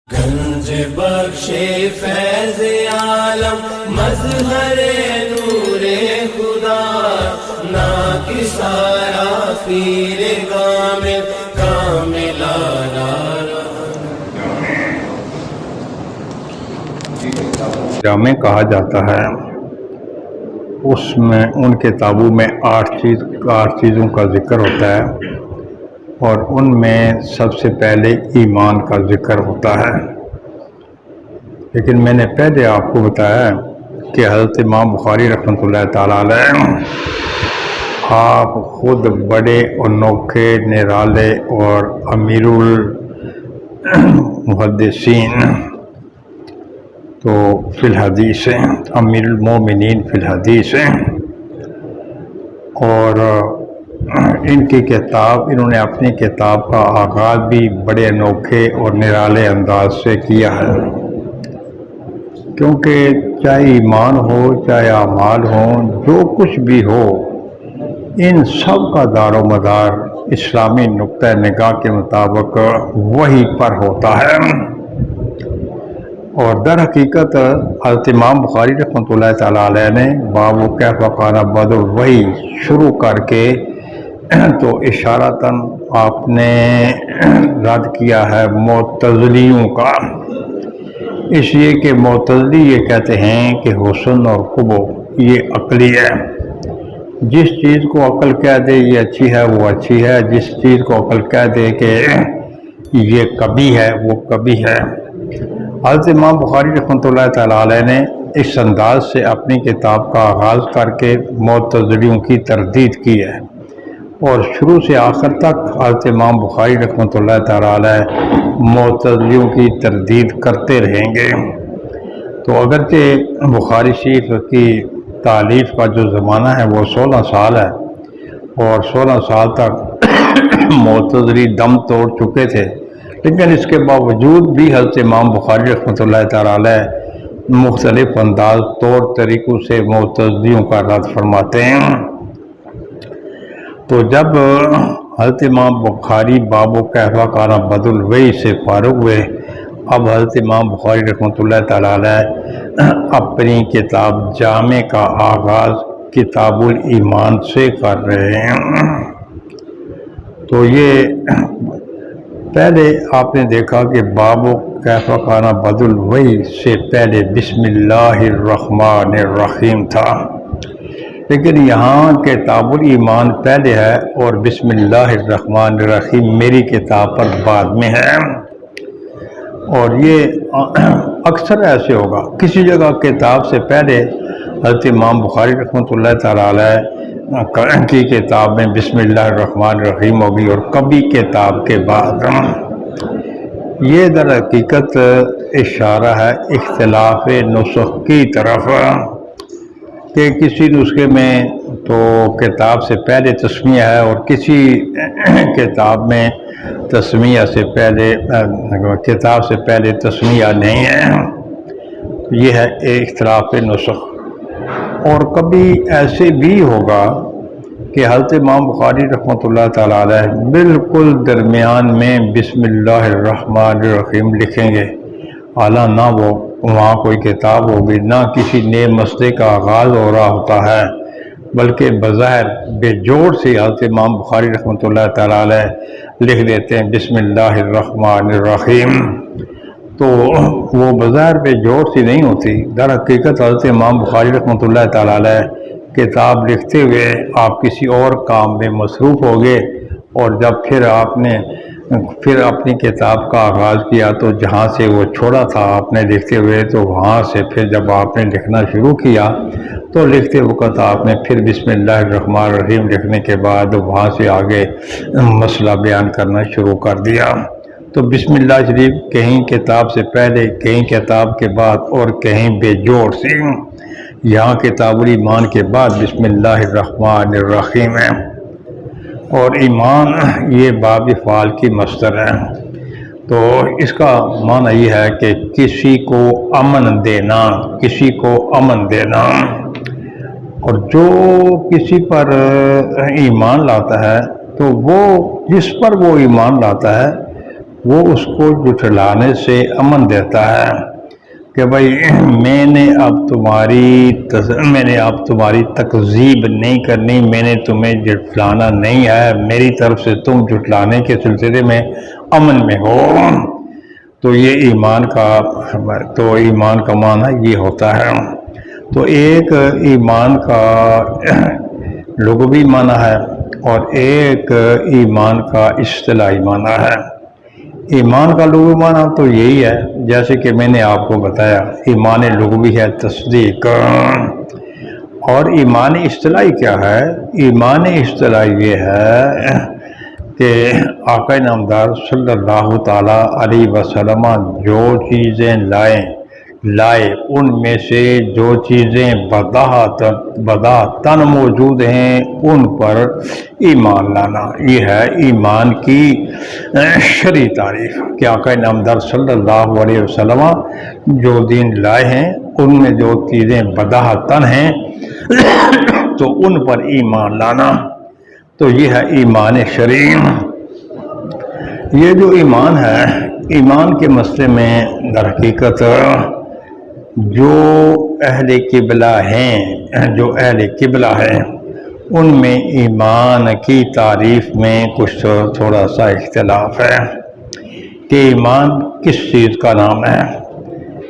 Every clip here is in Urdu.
گنج بخش فیض عالم مظہر نور خدا نا کی سارا پیر کامل کاملانا جامع کہا جاتا ہے، اس میں ان کتابوں میں 8 چیزوں کا ذکر ہوتا ہے، اور ان میں سب سے پہلے ایمان کا ذکر ہوتا ہے۔ لیکن میں نے پہلے آپ کو بتایا کہ حضرت امام بخاری رحمۃ اللہ تعالیٰ علیہ آپ خود بڑے انوکھے نرالے اور امیر المحدثین تو فی الحدیث ہیں، امیر المومنین فی الحدیث ہیں، اور ان کی کتاب، انہوں نے اپنی کتاب کا آغاز بھی بڑے انوکھے اور نرالے انداز سے کیا ہے، کیونکہ چاہے ایمان ہو چاہے اعمال ہوں، جو کچھ بھی ہو، ان سب کا دار و مدار اسلامی نقطہ نگاہ کے مطابق وحی پر ہوتا ہے۔ اور در حقیقت حضرت امام بخاری رحمۃ اللہ تعالیٰ علیہ نے باب کیف کان بدء الوحی شروع کر کے تو اشارتاً آپ نے رد کیا ہے معتزلیوں کا، اس لیے کہ معتزلی یہ کہتے ہیں کہ حسن اور قبح یہ عقلی ہے، جس چیز کو عقل کہہ دے یہ اچھی ہے وہ اچھی ہے، جس چیز کو عقل کہہ دے کہ یہ کبھی ہے وہ کبھی ہے۔ حضرت امام بخاری رحمۃ اللہ تعالیٰ علیہ نے اس انداز سے اپنی کتاب کا آغاز کر کے معتزلیوں کی تردید کی ہے، اور شروع سے آخر تک حضرت امام بخاری رحمۃ اللہ تعالیٰ علیہ معتزلیوں کی تردید کرتے رہیں گے۔ تو اگرچہ بخاری شریف کی تالیف کا جو زمانہ ہے وہ 16 سال ہے، اور 16 سال تک معتزلی دم توڑ چکے تھے، لیکن اس کے باوجود بھی حضرت امام بخاری رحمۃ اللہ تعالیٰ علیہ مختلف انداز طور طریقوں سے معتزلیوں کا رد فرماتے ہیں۔ تو جب حضرت امام بخاری باب کیف کان بدء الوحی سے فارغ ہوئے، اب حضرت امام بخاری رحمۃ اللہ تعالیٰ علیہ اپنی کتاب جامع کا آغاز کتاب الایمان سے کر رہے ہیں۔ تو یہ پہلے آپ نے دیکھا کہ باب کیف کان بدء الوحی سے پہلے بسم اللہ الرحمن الرحیم تھا، لیکن یہاں کتاب الایمان پہلے ہے اور بسم اللہ الرحمن الرحیم میری کتاب پر بعد میں ہے۔ اور یہ اکثر ایسے ہوگا، کسی جگہ کتاب سے پہلے حضرت امام بخاری رحمۃ اللہ تعالیٰ علیہ کی کتاب میں بسم اللہ الرحمن الرحیم ہوگی، اور کبھی کتاب کے بعد۔ یہ در حقیقت اشارہ ہے اختلاف نسخ کی طرف، کہ کسی نسخے میں تو کتاب سے پہلے تسمیہ ہے اور کسی کتاب میں تسمیہ سے پہلے کتاب سے پہلے تسمیہ نہیں ہے۔ یہ ہے اختلاف نسخ۔ اور کبھی ایسے بھی ہوگا کہ حضرت امام بخاری رحمۃ اللہ تعالیٰ علیہ بالکل درمیان میں بسم اللہ الرحمن الرحیم لکھیں گے، حالانکہ نہ وہ وہاں کوئی کتاب ہوگی، نہ کسی نئے مسئلے کا آغاز ہو رہا ہوتا ہے، بلکہ بظاہر بے جوڑ سے حضرت امام بخاری رحمۃ اللہ تعالیٰ علیہ لکھ دیتے ہیں بسم اللہ الرحمن الرحیم۔ تو وہ بظاہر بے جوڑ سی نہیں ہوتی، در حقیقت حضرت امام بخاری رحمۃ اللہ تعالیٰ علیہ کتاب لکھتے ہوئے آپ کسی اور کام میں مصروف ہو گئے، اور جب پھر آپ نے اپنی کتاب کا آغاز کیا تو جہاں سے وہ چھوڑا تھا آپ نے لکھتے ہوئے، تو وہاں سے پھر جب آپ نے لکھنا شروع کیا تو لکھتے وقت آپ نے پھر بسم اللہ الرحمن الرحیم لکھنے کے بعد وہاں سے آگے مسئلہ بیان کرنا شروع کر دیا۔ تو بسم اللہ شریف کہیں کتاب سے پہلے، کہیں کتاب کے بعد، اور کہیں بے جوڑ سے۔ یہاں کتاب الایمان کے بعد بسم اللہ الرحمن الرحیم ہے، اور ایمان یہ باب فعال کی مصدر ہے۔ تو اس کا معنی یہ ہے کہ کسی کو امن دینا، کسی کو امن دینا۔ اور جو کسی پر ایمان لاتا ہے تو وہ جس پر وہ ایمان لاتا ہے وہ اس کو جھٹلانے سے امن دیتا ہے کہ بھائی میں نے اب تمہاری تکذیب نہیں کرنی، میں نے تمہیں جھٹلانا نہیں ہے، میری طرف سے تم جھٹلانے کے سلسلے میں امن میں ہو۔ تو یہ ایمان کا معنی یہ ہوتا ہے۔ تو ایک ایمان کا لغوی معنی ہے اور ایک ایمان کا اصطلاحی معنی ہے۔ ایمان کا لغوی معنی تو یہی ہے جیسے کہ میں نے آپ کو بتایا، ایمان لغوی ہے تصدیق، اور ایمان اصطلاحی کیا ہے؟ ایمان اصطلاحی یہ ہے کہ آقا نامدار صلی اللہ تعالیٰ علیہ وسلم جو چیزیں لائے ان میں سے جو چیزیں بداہتاً موجود ہیں ان پر ایمان لانا، یہ ہے ایمان کی شرعی تعریف کہ آقا نامدار صلی اللہ علیہ وسلم جو دین لائے ہیں ان میں جو چیزیں بداہتاً ہیں تو ان پر ایمان لانا، تو یہ ہے ایمان شرعی۔ یہ جو ایمان ہے، ایمان کے مسئلے میں در حقیقت جو اہل قبلہ ہیں ان میں ایمان کی تعریف میں کچھ تھوڑا سا اختلاف ہے کہ ایمان کس چیز کا نام ہے۔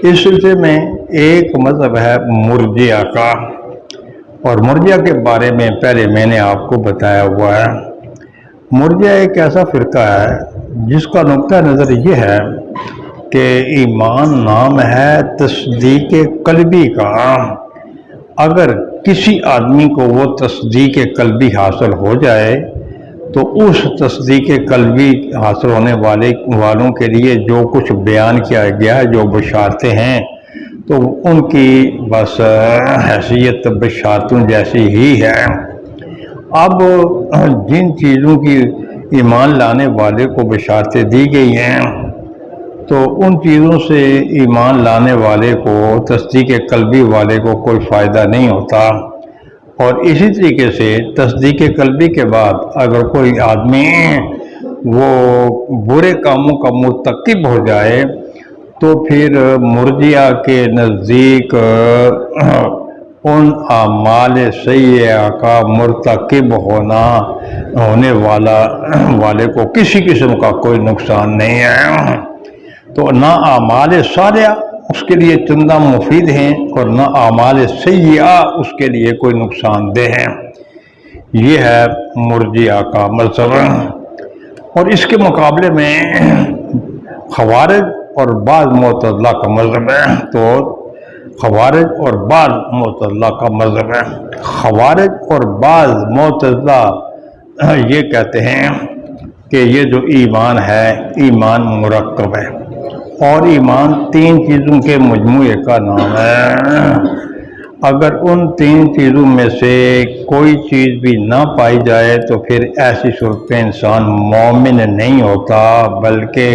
اس سلسلے میں ایک مذہب ہے مرجئہ کا، اور مرجئہ کے بارے میں پہلے میں نے آپ کو بتایا ہوا ہے۔ مرجئہ ایک ایسا فرقہ ہے جس کا نقطہ نظر یہ ہے کہ ایمان نام ہے تصدیق قلبی کا، اگر کسی آدمی کو وہ تصدیق قلبی حاصل ہو جائے تو اس تصدیق قلبی حاصل ہونے والوں کے لیے جو کچھ بیان کیا گیا ہے، جو بشارتیں ہیں، تو ان کی بس حیثیت بشارتوں جیسی ہی ہے۔ اب جن چیزوں کی ایمان لانے والے کو بشارتیں دی گئی ہیں تو ان چیزوں سے ایمان لانے والے کو، تصدیق قلبی والے کو کوئی فائدہ نہیں ہوتا، اور اسی طریقے سے تصدیق قلبی کے بعد اگر کوئی آدمی وہ برے کاموں کا مرتکب ہو جائے تو پھر مرجئہ کے نزدیک ان اعمال سیئہ کا مرتکب ہونے والے کو کسی قسم کا کوئی نقصان نہیں ہے۔ تو نہ اعمال صالحہ اس کے لیے چندہ مفید ہیں اور نہ اعمال سیئہ اس کے لیے کوئی نقصان دہ ہیں۔ یہ ہے مرجئہ کا مذہب، اور اس کے مقابلے میں خوارج اور بعض معتزلہ کا مذہب ہے۔ تو خوارج اور بعض معتزلہ کا مذہب ہے۔ خوارج اور بعض معتزلہ یہ کہتے ہیں کہ یہ جو ایمان ہے ایمان مرکب ہے، اور ایمان 3 چیزوں کے مجموعے کا نام ہے۔ اگر ان 3 چیزوں میں سے کوئی چیز بھی نہ پائی جائے تو پھر ایسی صورت میں انسان مومن نہیں ہوتا بلکہ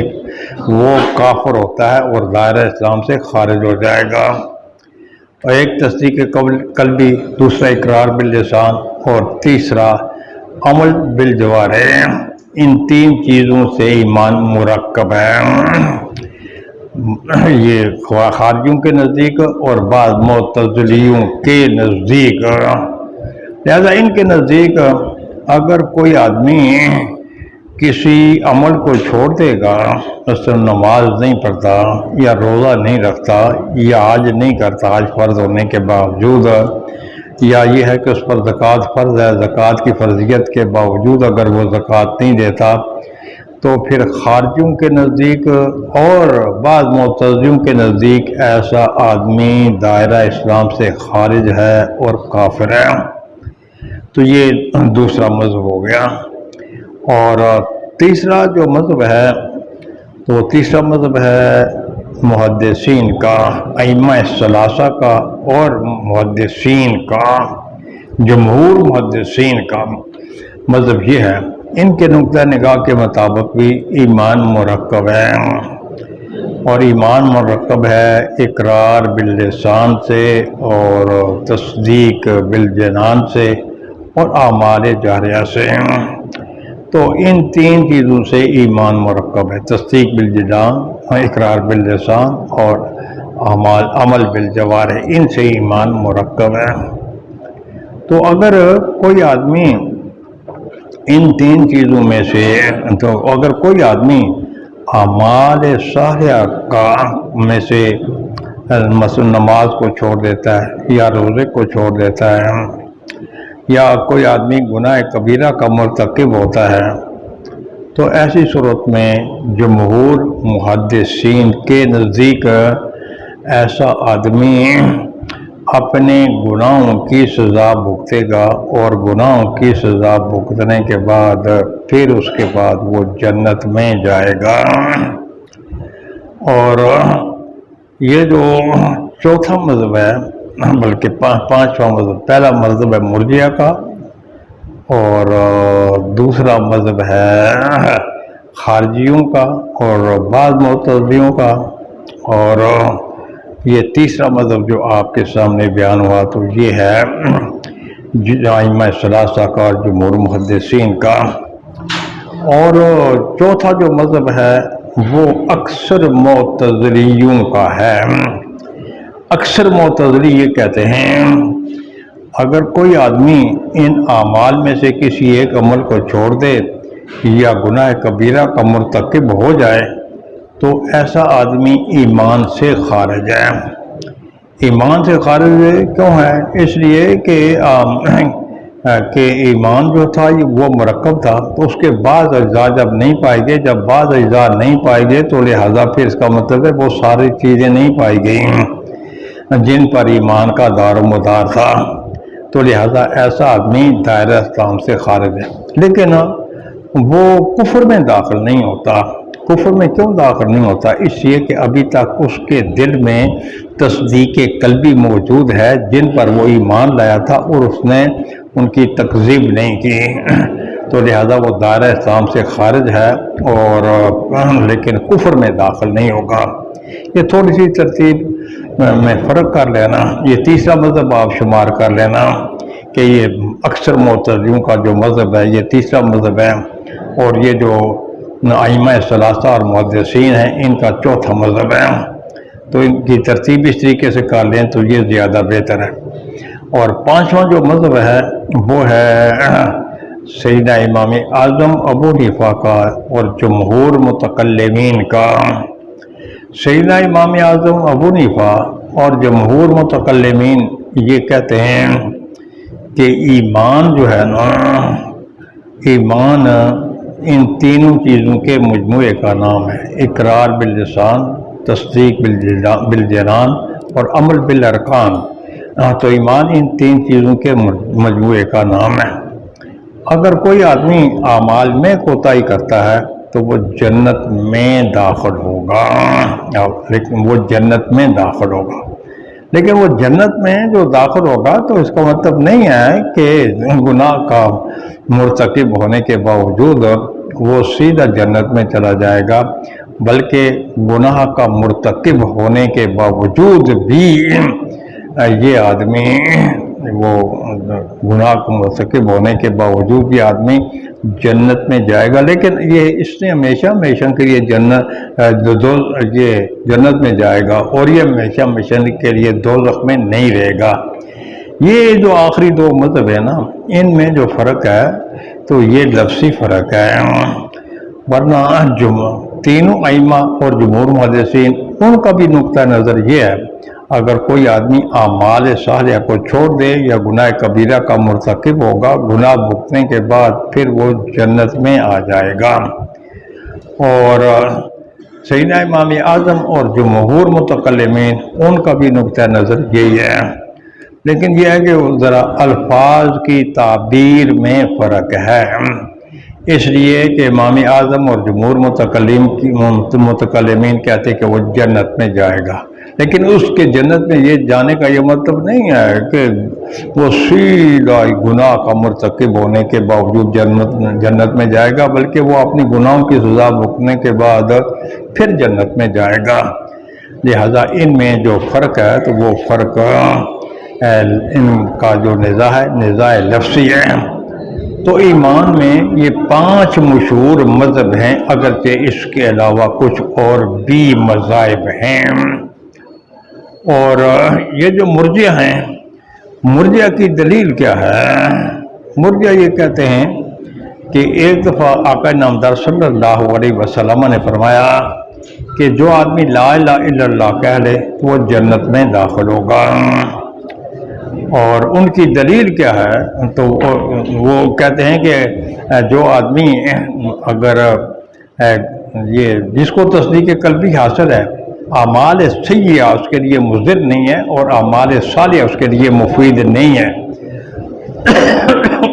وہ کافر ہوتا ہے اور دائرہ اسلام سے خارج ہو جائے گا۔ اور ایک تصدیق قلبی، دوسرا اقرار باللسان اور تیسرا عمل بالجوارح، ان 3 چیزوں سے ایمان مرکب ہے۔ یہ خارجیوں کے نزدیک اور بعض معتزلیوں کے نزدیک، لہذا ان کے نزدیک اگر کوئی آدمی کسی عمل کو چھوڑ دے گا، مثلا نماز نہیں پڑھتا یا روزہ نہیں رکھتا یا حج نہیں کرتا حج فرض ہونے کے باوجود، یا یہ ہے کہ اس پر زکوٰۃ فرض ہے، زکوٰۃ کی فرضیت کے باوجود اگر وہ زکوٰۃ نہیں دیتا، تو پھر خارجیوں کے نزدیک اور بعض معتزلیوں کے نزدیک ایسا آدمی دائرہ اسلام سے خارج ہے اور کافر ہے۔ تو یہ دوسرا مذہب ہو گیا۔ اور تیسرا جو مذہب ہے تو تیسرا مذہب ہے محدثین کا، ائمہ ثلاثہ کا اور محدثین کا، جمہور محدثین کا مذہب یہ ہے۔ ان کے نقطہ نگاہ کے مطابق بھی ایمان مرکب ہے، اور ایمان مرکب ہے اقرار باللسان سے اور تصدیق بالجنان سے اور اعمال جاریہ سے۔ تو ان تین چیزوں سے ایمان مرکب ہے، تصدیق بالجنان، اقرار باللسان اور عمل بالجوارح، ان سے ایمان مرکب ہے۔ تو اگر کوئی آدمی ان تین چیزوں میں سے، تو اگر کوئی آدمی اعمال صالحہ کا میں سے مثلا نماز کو چھوڑ دیتا ہے یا روزے کو چھوڑ دیتا ہے، یا کوئی آدمی گناہ کبیرہ کا مرتکب ہوتا ہے، تو ایسی صورت میں جمہور محدثین کے نزدیک ایسا آدمی اپنے گناہوں کی سزا بھگتے گا، اور گناہوں کی سزا بھگتنے کے بعد پھر اس کے بعد وہ جنت میں جائے گا۔ اور یہ جو چوتھا مذہب ہے، بلکہ پانچواں مذہب، پہلا مذہب ہے مرجئہ کا، اور دوسرا مذہب ہے خارجیوں کا اور بعض معتزلیوں کا، اور یہ تیسرا مذہب جو آپ کے سامنے بیان ہوا تو یہ ہے ائمہ ثلاثہ کا اور جمہور محدثین کا۔ اور چوتھا جو مذہب ہے وہ اکثر معتزلیوں کا ہے۔ اکثر معتزلی یہ کہتے ہیں اگر کوئی آدمی ان اعمال میں سے کسی ایک عمل کو چھوڑ دے یا گناہ کبیرہ کا مرتکب ہو جائے تو ایسا آدمی ایمان سے خارج ہے۔ ایمان سے خارج کیوں ہے؟ اس لیے کہ ایمان جو تھا وہ مرکب تھا، تو اس کے بعض اجزاء جب نہیں پائے گئے، جب بعض اجزاء نہیں پائے گئے تو لہذا پھر اس کا مطلب ہے وہ ساری چیزیں نہیں پائی گئیں جن پر ایمان کا دار و مدار تھا، تو لہذا ایسا آدمی دائرہ اسلام سے خارج ہے۔ لیکن وہ کفر میں داخل نہیں ہوتا۔ کفر میں کیوں داخل نہیں ہوتا؟ اس لیے کہ ابھی تک اس کے دل میں تصدیق قلبی موجود ہے جن پر وہ ایمان لایا تھا اور اس نے ان کی تکذیب نہیں کی، تو لہذا وہ دائرہ اسلام سے خارج ہے، اور لیکن کفر میں داخل نہیں ہوگا۔ یہ تھوڑی سی ترتیب میں فرق کر لینا، یہ تیسرا مذہب آپ شمار کر لینا کہ یہ اکثر معتزلیوں کا جو مذہب ہے یہ تیسرا مذہب ہے، اور یہ جو ائمہ ثلاثہ اور محدثین ہیں ان کا چوتھا مذہب ہے۔ تو ان کی ترتیب اس طریقے سے کر لیں تو یہ زیادہ بہتر ہے۔ اور پانچواں جو مذہب ہے وہ ہے سیدنا امام اعظم ابو حنیفہ کا اور جمہور متکلمین کا۔ سیدنا امام اعظم ابو حنیفہ اور جمہور متکلمین یہ کہتے ہیں کہ ایمان جو ہے نا، ایمان ان تینوں چیزوں کے مجموعے کا نام ہے، اقرار باللسان، تصدیق بالجنان اور عمل بالارکان۔ تو ایمان ان تین چیزوں کے مجموعے کا نام ہے۔ اگر کوئی آدمی اعمال میں کوتاہی کرتا ہے تو وہ جنت میں داخل ہوگا، لیکن وہ جنت میں داخل ہوگا، لیکن وہ جنت میں جو داخل ہوگا تو اس کا مطلب نہیں ہے کہ گناہ کا مرتکب ہونے کے باوجود وہ سیدھا جنت میں چلا جائے گا، بلکہ گناہ کا مرتکب ہونے کے باوجود بھی یہ آدمی، وہ گناہ کو مرتکب ہونے کے باوجود بھی آدمی جنت میں جائے گا، لیکن یہ اس نے ہمیشہ کے لیے جنت میں جائے گا، اور یہ ہمیشہ کے لیے دوزخ میں نہیں رہے گا۔ یہ جو آخری دو مذہب ہے نا، ان میں جو فرق ہے تو یہ لفظی فرق ہے، ورنہ تینوں ائمہ اور جمہور محدثین ان کا بھی نقطہ نظر یہ ہے اگر کوئی آدمی اعمال صالحہ کو چھوڑ دے یا گناہ کبیرہ کا مرتکب ہوگا، گناہ بھگتنے کے بعد پھر وہ جنت میں آ جائے گا۔ اور سیدنا امام اعظم اور جمہور متکلمین ان کا بھی نقطہ نظر یہی ہے، لیکن یہ ہے کہ ذرا الفاظ کی تعبیر میں فرق ہے، اس لیے کہ امام اعظم اور جمہور متکلمین کہتے ہیں کہ وہ جنت میں جائے گا، لیکن اس کے جنت میں یہ جانے کا یہ مطلب نہیں ہے کہ وہ سیدھا گناہ کا مرتکب ہونے کے باوجود جنت میں جائے گا، بلکہ وہ اپنی گناہوں کی سزا بھگتنے کے بعد پھر جنت میں جائے گا۔ لہذا ان میں جو فرق ہے تو وہ فرق ان کا جو نزاع ہے، نزاع لفظی ہے۔ تو ایمان میں یہ 5 مشہور مذہب ہیں، اگرچہ اس کے علاوہ کچھ اور بھی مذاہب ہیں۔ اور یہ جو مرجئہ ہیں، مرجئہ کی دلیل کیا ہے؟ مرجئہ یہ کہتے ہیں کہ ایک دفعہ آقا نامدار صلی اللہ علیہ وسلم نے فرمایا کہ جو آدمی لا الہ الا اللہ کہہ لے تو وہ جنت میں داخل ہوگا۔ اور ان کی دلیل کیا ہے؟ تو وہ کہتے ہیں کہ جو آدمی اگر یہ جس کو تصدیق قلبی حاصل ہے، اعمال سیئہ اس کے لیے مضر نہیں ہے اور اعمال صالحہ اس کے لیے مفید نہیں ہے۔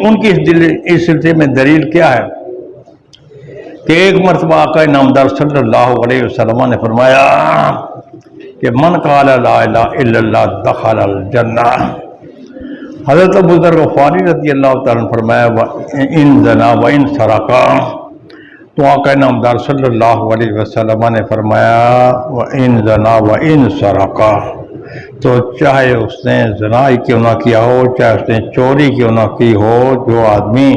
ان کی اس سلسلے میں دلیل کیا ہے کہ ایک مرتبہ آقا نامدار صلی اللہ علیہ وسلم نے فرمایا کہ من قال لا الہ الا اللہ دخل الجنہ۔ حضرت ابو ذر غفاری رضی اللہ تعالیٰ نے فرمایا ان زنا و ان سرقا، تو آقا نامدار صلی اللہ علیہ وسلم نے فرمایا وَإِن زَنَا وَإِن سَرَقَا، تو چاہے اس نے زنا ہی کیوں نہ کیا ہو، چاہے اس نے چوری کیوں نہ کی ہو، جو آدمی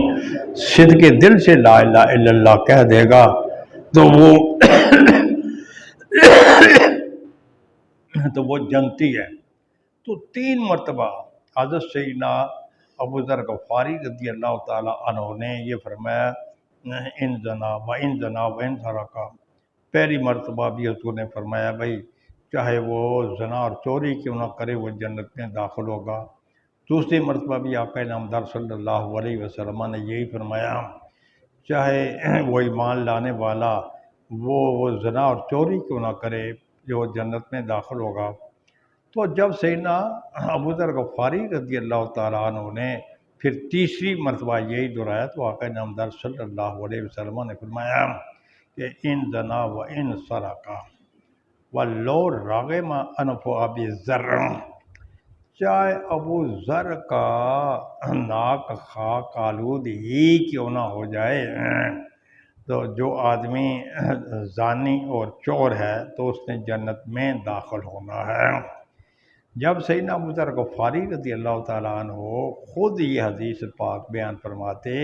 صدق کے دل سے لا الہ الا اللہ کہہ دے گا تو وہ جنتی ہے۔ تو 3 مرتبہ حضرت سیدنا ابو ذر غفاری رضی اللہ تعالیٰ عنہ نے یہ فرمایا ان زنا و ان زنا و ان سرقا۔ پہلی مرتبہ بھی حضور نے فرمایا بھائی چاہے وہ زنا اور چوری کیوں نہ کرے وہ جنت میں داخل ہوگا۔ دوسری مرتبہ بھی آقا نامدار صلی اللہ علیہ وسلم نے یہی فرمایا چاہے وہ ایمان لانے والا وہ زنا اور چوری کیوں نہ کرے جو جنت میں داخل ہوگا۔ تو جب سیدنا ابو ذر غفاری رضی اللہ تعالیٰ عنہ نے پھر تیسری مرتبہ یہی دہرایا تو آقا نامدار صلی اللہ علیہ وسلم نے فرمایا کہ ان زنا و ان سرقا ولو رغم انف ابی ذر، چاہے ابو ذر کا ناک خاک آلود ہی کیوں نہ ہو جائے، تو جو آدمی زانی اور چور ہے تو اس نے جنت میں داخل ہونا ہے۔ جب سیدنا ابو ذر غفاری رضی اللہ تعالیٰ عنہ خود یہ حدیث پاک بیان فرماتے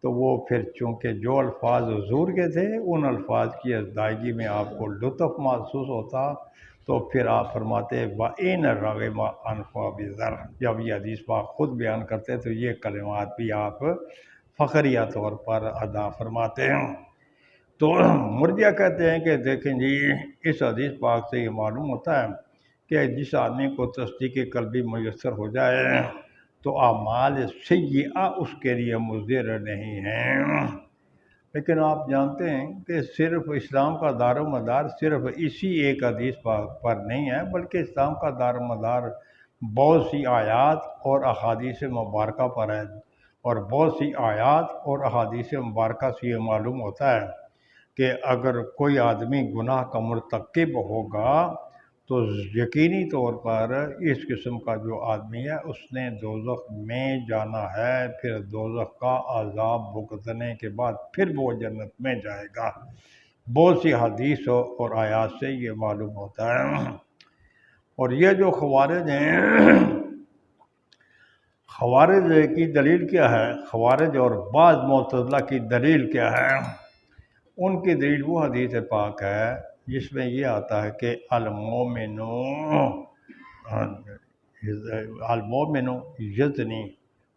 تو وہ پھر چونکہ جو الفاظ حضور کے تھے ان الفاظ کی ادائیگی میں آپ کو لطف محسوس ہوتا تو پھر آپ فرماتے وَإِنَ رَغِمَ أَنْفُ أَبِي ذَرٍ، جب یہ حدیث پاک خود بیان کرتے تو یہ کلمات بھی آپ فخریہ طور پر ادا فرماتے ہیں۔ تو مرجئہ کہتے ہیں کہ دیکھیں جی اس حدیث پاک سے یہ معلوم ہوتا ہے کہ جس آدمی کو تصدیق قلبی میسر ہو جائے تو اعمال سیئہ اس کے لیے مضر نہیں ہیں۔ لیکن آپ جانتے ہیں کہ صرف اسلام کا دار و مدار صرف اسی ایک حدیث پر نہیں ہے، بلکہ اسلام کا دار و مدار بہت سی آیات اور احادیث مبارکہ پر ہے، اور بہت سی آیات اور احادیث مبارکہ سے یہ معلوم ہوتا ہے کہ اگر کوئی آدمی گناہ کا مرتکب ہوگا تو یقینی طور پر اس قسم کا جو آدمی ہے اس نے دوزخ میں جانا ہے، پھر دوزخ کا عذاب بھگتنے کے بعد پھر وہ جنت میں جائے گا۔ بہت سی حدیث اور آیات سے یہ معلوم ہوتا ہے۔ اور یہ جو خوارج ہیں، خوارج کی دلیل کیا ہے؟ خوارج اور بعض معتزلہ کی دلیل کیا ہے؟ ان کی دلیل وہ حدیث پاک ہے جس میں یہ آتا ہے کہ المومن یزنی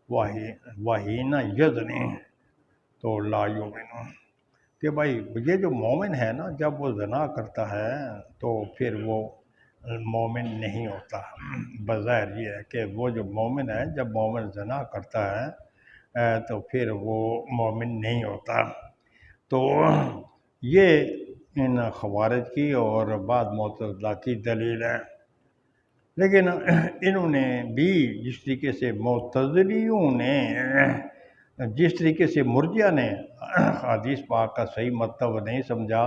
وحین یزنی تو لا یؤمن، کہ بھائی یہ جو مومن ہے نا جب وہ زنا کرتا ہے تو پھر وہ مومن نہیں ہوتا۔ بظاہر یہ ہے کہ وہ جو مومن ہے جب مومن زنا کرتا ہے تو پھر وہ مومن نہیں ہوتا۔ تو یہ ان خوارج کی اور بعض معتزلہ کی دلیل ہے۔ لیکن انہوں نے بھی جس طریقے سے معتزلیوں نے جس طریقے سے مرجئہ نے حدیث پاک کا صحیح مطلب نہیں سمجھا،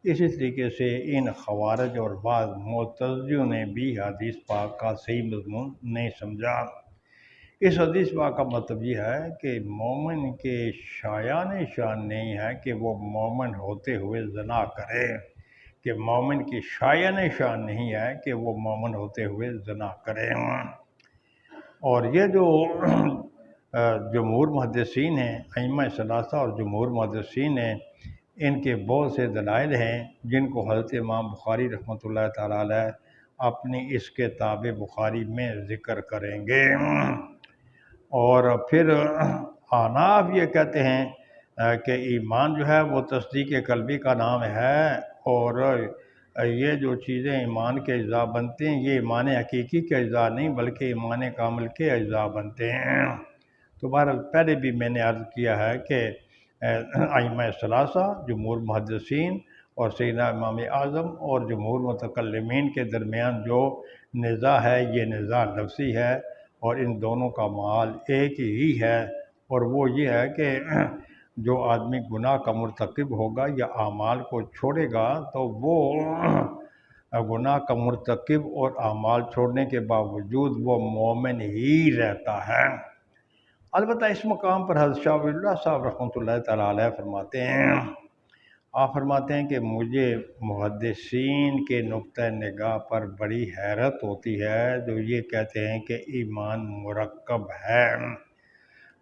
اسی طریقے سے ان خوارج اور بعض معتزلیوں نے بھی حدیث پاک کا صحیح مضمون نہیں سمجھا۔ اس حدیث پاک کا مطلب یہ ہے کہ مومن کے شایان شان نہیں ہے کہ وہ مومن ہوتے ہوئے زنا کرے، کہ مومن کی شایان شان نہیں ہے کہ وہ مومن ہوتے ہوئے زنا کرے۔ اور یہ جو جمہور محدثین ہیں، ائمہ ثلاثہ اور جمہور محدثین ہیں، ان کے بہت سے دلائل ہیں جن کو حضرت امام بخاری رحمۃ اللہ تعالیٰ علیہ اپنی اس کتاب بخاری میں ذکر کریں گے۔ اور پھر احناف یہ کہتے ہیں کہ ایمان جو ہے وہ تصدیق قلبی کا نام ہے، اور یہ جو چیزیں ایمان کے اجزاء بنتے ہیں یہ ایمان حقیقی کے اجزاء نہیں بلکہ ایمان کامل کے اجزاء بنتے ہیں۔ تو بہرحال پہلے بھی میں نے عرض کیا ہے کہ ائمہ ثلاثہ، جمہور محدثین اور سیدنا امام اعظم اور جمہور متکلمین کے درمیان جو نزاع ہے یہ نزاع لفظی ہے، اور ان دونوں کا مال ایک ہی ہے، اور وہ یہ ہے کہ جو آدمی گناہ کا مرتکب ہوگا یا اعمال کو چھوڑے گا تو وہ گناہ کا مرتکب اور اعمال چھوڑنے کے باوجود وہ مومن ہی رہتا ہے۔ البتہ اس مقام پر حضرت شاہ ولی اللہ صاحب رحمۃ اللہ تعالیٰ علیہ فرماتے ہیں، آپ فرماتے ہیں کہ مجھے محدثین کے نقطہ نگاہ پر بڑی حیرت ہوتی ہے جو یہ کہتے ہیں کہ ایمان مرکب ہے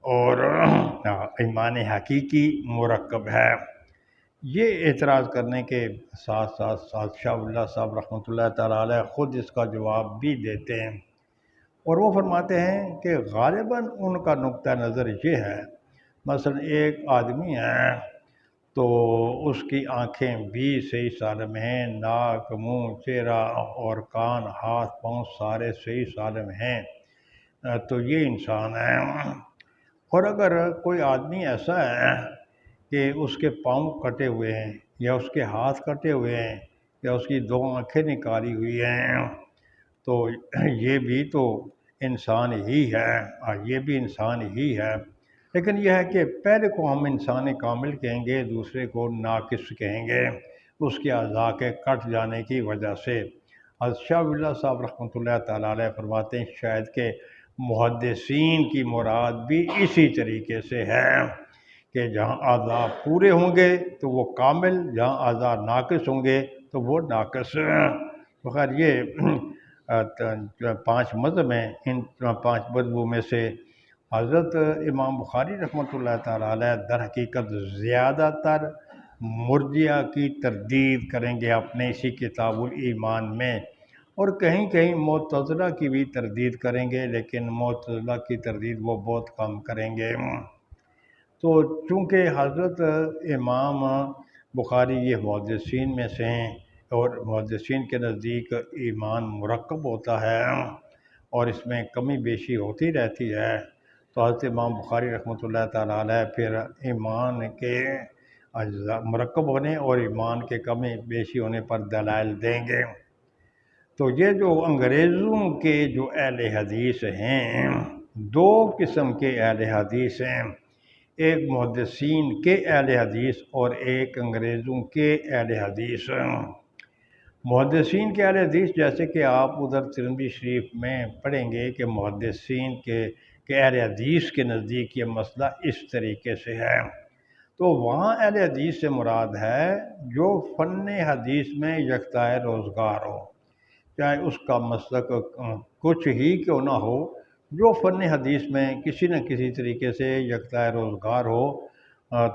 اور ایمان حقیقی مرکب ہے۔ یہ اعتراض کرنے کے ساتھ ساتھ شاہ ولی اللہ صاحب رحمۃ اللہ تعالیٰ علیہ خود اس کا جواب بھی دیتے ہیں، اور وہ فرماتے ہیں کہ غالباً ان کا نقطہ نظر یہ ہے، مثلا ایک آدمی ہے تو اس کی آنکھیں بھی صحیح سالم ہیں، ناک، منہ، چہرہ اور کان، ہاتھ، پاؤں سارے صحیح سالم ہیں، تو یہ انسان ہے۔ اور اگر کوئی آدمی ایسا ہے کہ اس کے پاؤں کٹے ہوئے ہیں یا اس کے ہاتھ کٹے ہوئے ہیں یا اس کی 2 آنکھیں نکالی ہوئی ہیں تو یہ بھی تو انسان ہی ہے، یہ بھی انسان ہی ہے، لیکن یہ ہے کہ پہلے کو ہم انسان کامل کہیں گے، دوسرے کو ناقص کہیں گے اس کے اعضاء کے کٹ جانے کی وجہ سے۔ حضرت شاہ ولی اللہ صاحب رحمۃ اللہ تعالیٰ علیہ فرماتے ہیں شاید کہ محدثین کی مراد بھی اسی طریقے سے ہے کہ جہاں اعضاء پورے ہوں گے تو وہ کامل، جہاں اعضاء ناقص ہوں گے تو وہ ناقص۔ بخیر یہ 5 مذہب ہیں، ان 5 مذہبوں میں سے حضرت امام بخاری رحمۃ اللہ تعالیٰ علیہ در حقیقت زیادہ تر مرجئہ کی تردید کریں گے اپنے اسی کتاب الایمان میں، اور کہیں کہیں معتزلہ کی بھی تردید کریں گے، لیکن معتزلہ کی تردید وہ بہت کم کریں گے۔ تو چونکہ حضرت امام بخاری یہ محدثین میں سے ہیں اور محدثین کے نزدیک ایمان مرکب ہوتا ہے اور اس میں کمی بیشی ہوتی رہتی ہے، تو حضرت امام بخاری رحمۃ اللہ تعالیٰ علیہ پھر ایمان کے اجزاء مرکب ہونے اور ایمان کے کمی بیشی ہونے پر دلائل دیں گے۔ تو یہ جو انگریزوں کے جو اہل حدیث ہیں، 2 قسم کے اہل حدیث ہیں، ایک محدثین کے اہل حدیث اور ایک انگریزوں کے اہل حدیث۔ محدثین کے اہل حدیث جیسے کہ آپ ادھر ترمذی شریف میں پڑھیں گے کہ محدثین کے اہل حدیث کے نزدیک یہ مسئلہ اس طریقے سے ہے، تو وہاں اہل حدیث سے مراد ہے جو فن حدیث میں یکتائے روزگار ہو، چاہے اس کا مسلک کچھ ہی کیوں نہ ہو، جو فن حدیث میں کسی نہ کسی طریقے سے یکتائے روزگار ہو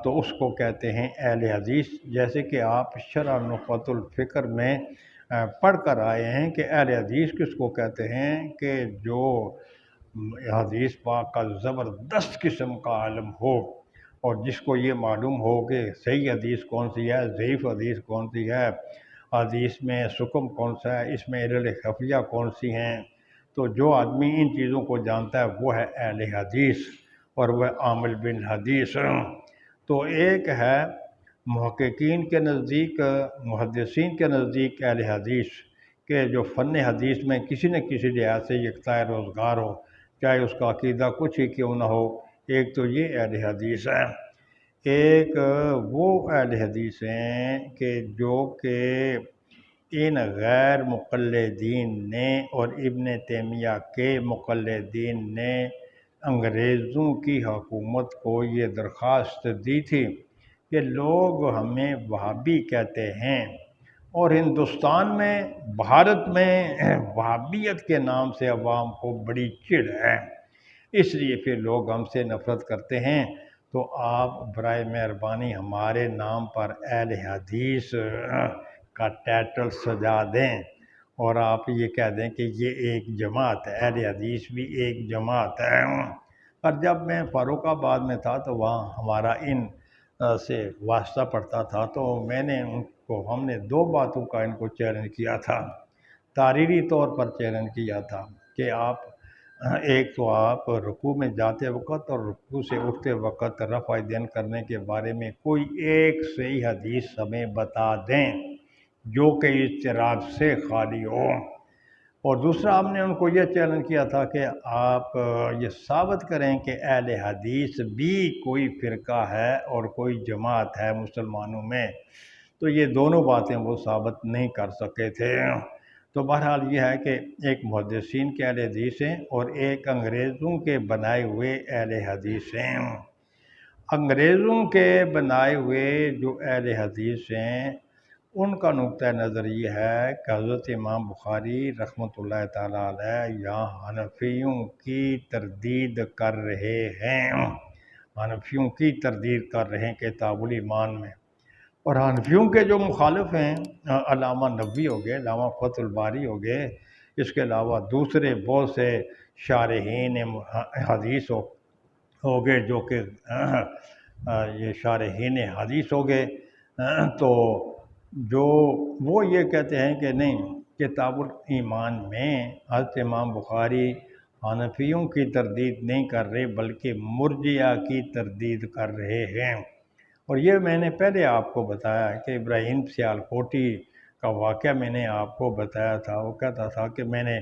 تو اس کو کہتے ہیں اہل حدیث۔ جیسے کہ آپ شرح نخبۃ الفکر میں پڑھ کر آئے ہیں کہ اہل حدیث کس کو کہتے ہیں کہ جو حدیث پاک کا زبردست قسم کا عالم ہو اور جس کو یہ معلوم ہو کہ صحیح حدیث کون سی ہے، ضعیف حدیث کون سی ہے، حدیث میں سکم کون سا ہے، اس میں علل خفیہ کون سی ہیں، تو جو آدمی ان چیزوں کو جانتا ہے وہ ہے اہل حدیث اور وہ عامل بالحدیث۔ تو ایک ہے محققین کے نزدیک، محدثین کے نزدیک اہل حدیث کہ جو فن حدیث میں کسی نہ کسی لحاظ سے یکتائے روزگار ہو، چاہے اس کا عقیدہ کچھ ہی کیوں نہ ہو، ایک تو یہ اہل حدیث ہے۔ ایک وہ اہل حدیث ہیں کہ جو کہ ان غیر مقلدین نے اور ابن تیمیہ کے مقلدین نے انگریزوں کی حکومت کو یہ درخواست دی تھی کہ لوگ ہمیں وہابی کہتے ہیں اور ہندوستان میں، بھارت میں وہابیت کے نام سے عوام کو بڑی چڑ ہے، اس لیے پھر لوگ ہم سے نفرت کرتے ہیں۔ تو آپ برائے مہربانی ہمارے نام پر اہل حدیث کا ٹائٹل سجا دیں، اور آپ یہ کہہ دیں کہ یہ ایک جماعت ہے، اہل حدیث بھی ایک جماعت ہے۔ اور جب میں فاروق آباد میں تھا تو وہاں ہمارا ان سے واسطہ پڑتا تھا، تو میں نے ہم نے دو باتوں کا ان کو چیلنج کیا تھا، تحریری طور پر چیلنج کیا تھا کہ آپ ایک تو آپ رکوع میں جاتے وقت اور رکوع سے اٹھتے وقت رفع دین کرنے کے بارے میں کوئی ایک صحیح حدیث ہمیں بتا دیں جو کہ اضطراب سے خالی ہو۔ اور دوسرا ہم نے ان کو یہ چیلنج کیا تھا کہ آپ یہ ثابت کریں کہ اہل حدیث بھی کوئی فرقہ ہے اور کوئی جماعت ہے مسلمانوں میں۔ تو یہ دونوں باتیں وہ ثابت نہیں کر سکے تھے۔ تو بہرحال یہ ہے کہ ایک محدثین کے اہل حدیث ہیں اور ایک انگریزوں کے بنائے ہوئے اہل حدیث ہیں۔ انگریزوں کے بنائے ہوئے جو اہل حدیث ہیں ان کا نقطہ نظر یہ ہے کہ حضرت امام بخاری رحمۃ اللہ تعالیٰ علیہ یہاں حنفیوں کی تردید کر رہے ہیں، حنفیوں کی تردید کر رہے ہیں کتاب الایمان میں۔ اور حنفیوں کے جو مخالف ہیں علامہ نووی ہو گئے، علامہ فتح الباری ہو گئے، اس کے علاوہ دوسرے بہت سے شارحین حدیث ہو گئے جو کہ یہ شارحین حدیث ہو گئے، تو جو وہ یہ کہتے ہیں کہ نہیں، کتاب الایمان میں حضرت امام بخاری حنفیوں کی تردید نہیں کر رہے بلکہ مرجئہ کی تردید کر رہے ہیں۔ اور یہ میں نے پہلے آپ کو بتایا کہ ابراہیم سیالکوٹی کا واقعہ میں نے آپ کو بتایا تھا۔ وہ کہتا تھا کہ میں نے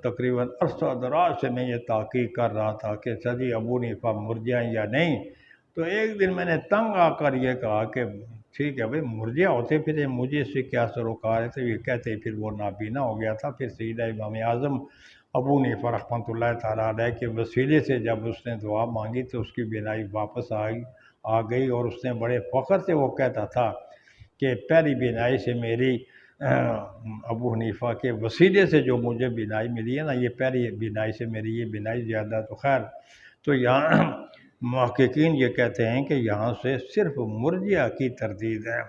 تقریباً عرصہ دراز سے میں یہ تحقیق کر رہا تھا کہ سجی ابو حنیفہ مرجئہ یا نہیں۔ تو ایک دن میں نے تنگ آ کر یہ کہا کہ ٹھیک ہے بھائی، مرجئہ ہوتے پھر مجھے اس سے کیا سروکار ہے؟ تو یہ کہتے پھر وہ نابینا ہو گیا تھا۔ پھر سیدہ امام اعظم ابو حنیفہ رحمۃ اللہ تعالیٰ علیہ کے وسیلے سے جب اس نے دعا مانگی تو اس کی بینائی واپس آ گئی، اور اس نے بڑے فخر سے وہ کہتا تھا کہ پہلی بینائی سے میری ابو حنیفہ کے وسیلے سے جو مجھے بینائی ملی ہے نا، یہ پہلی بینائی سے میری یہ بینائی زیادہ تو خیر۔ تو یہاں محققین یہ کہتے ہیں کہ یہاں سے صرف مرجئہ کی تردید ہے،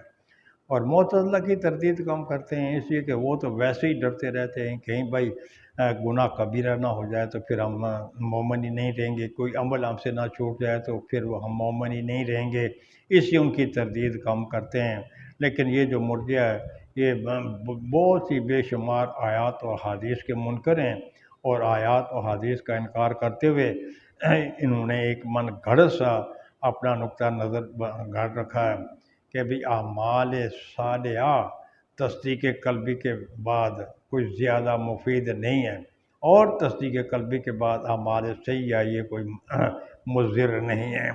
اور معتزلہ کی تردید کم کرتے ہیں اس لیے کہ وہ تو ویسے ہی ڈرتے رہتے ہیں کہیں بھائی گناہ کبیرہ نہ ہو جائے تو پھر ہم مومن ہی نہیں رہیں گے، کوئی عمل ہم سے نہ چھوٹ جائے تو پھر وہ ہم مومن ہی نہیں رہیں گے، اس لیے ان کی تردید کم کرتے ہیں۔ لیکن یہ جو مرجئہ ہے یہ بہت ہی بے شمار آیات اور حدیث کے منکر ہیں، اور آیات اور حدیث کا انکار کرتے ہوئے انہوں نے ایک من گھڑت سا اپنا نقطہ نظر گھڑ رکھا ہے کہ بھی اعمال صالحہ تصدیق قلبی کے بعد کچھ زیادہ مفید نہیں ہے، اور تصدیق قلبی کے بعد اعمال سیئہ یہ کوئی مضر نہیں ہے۔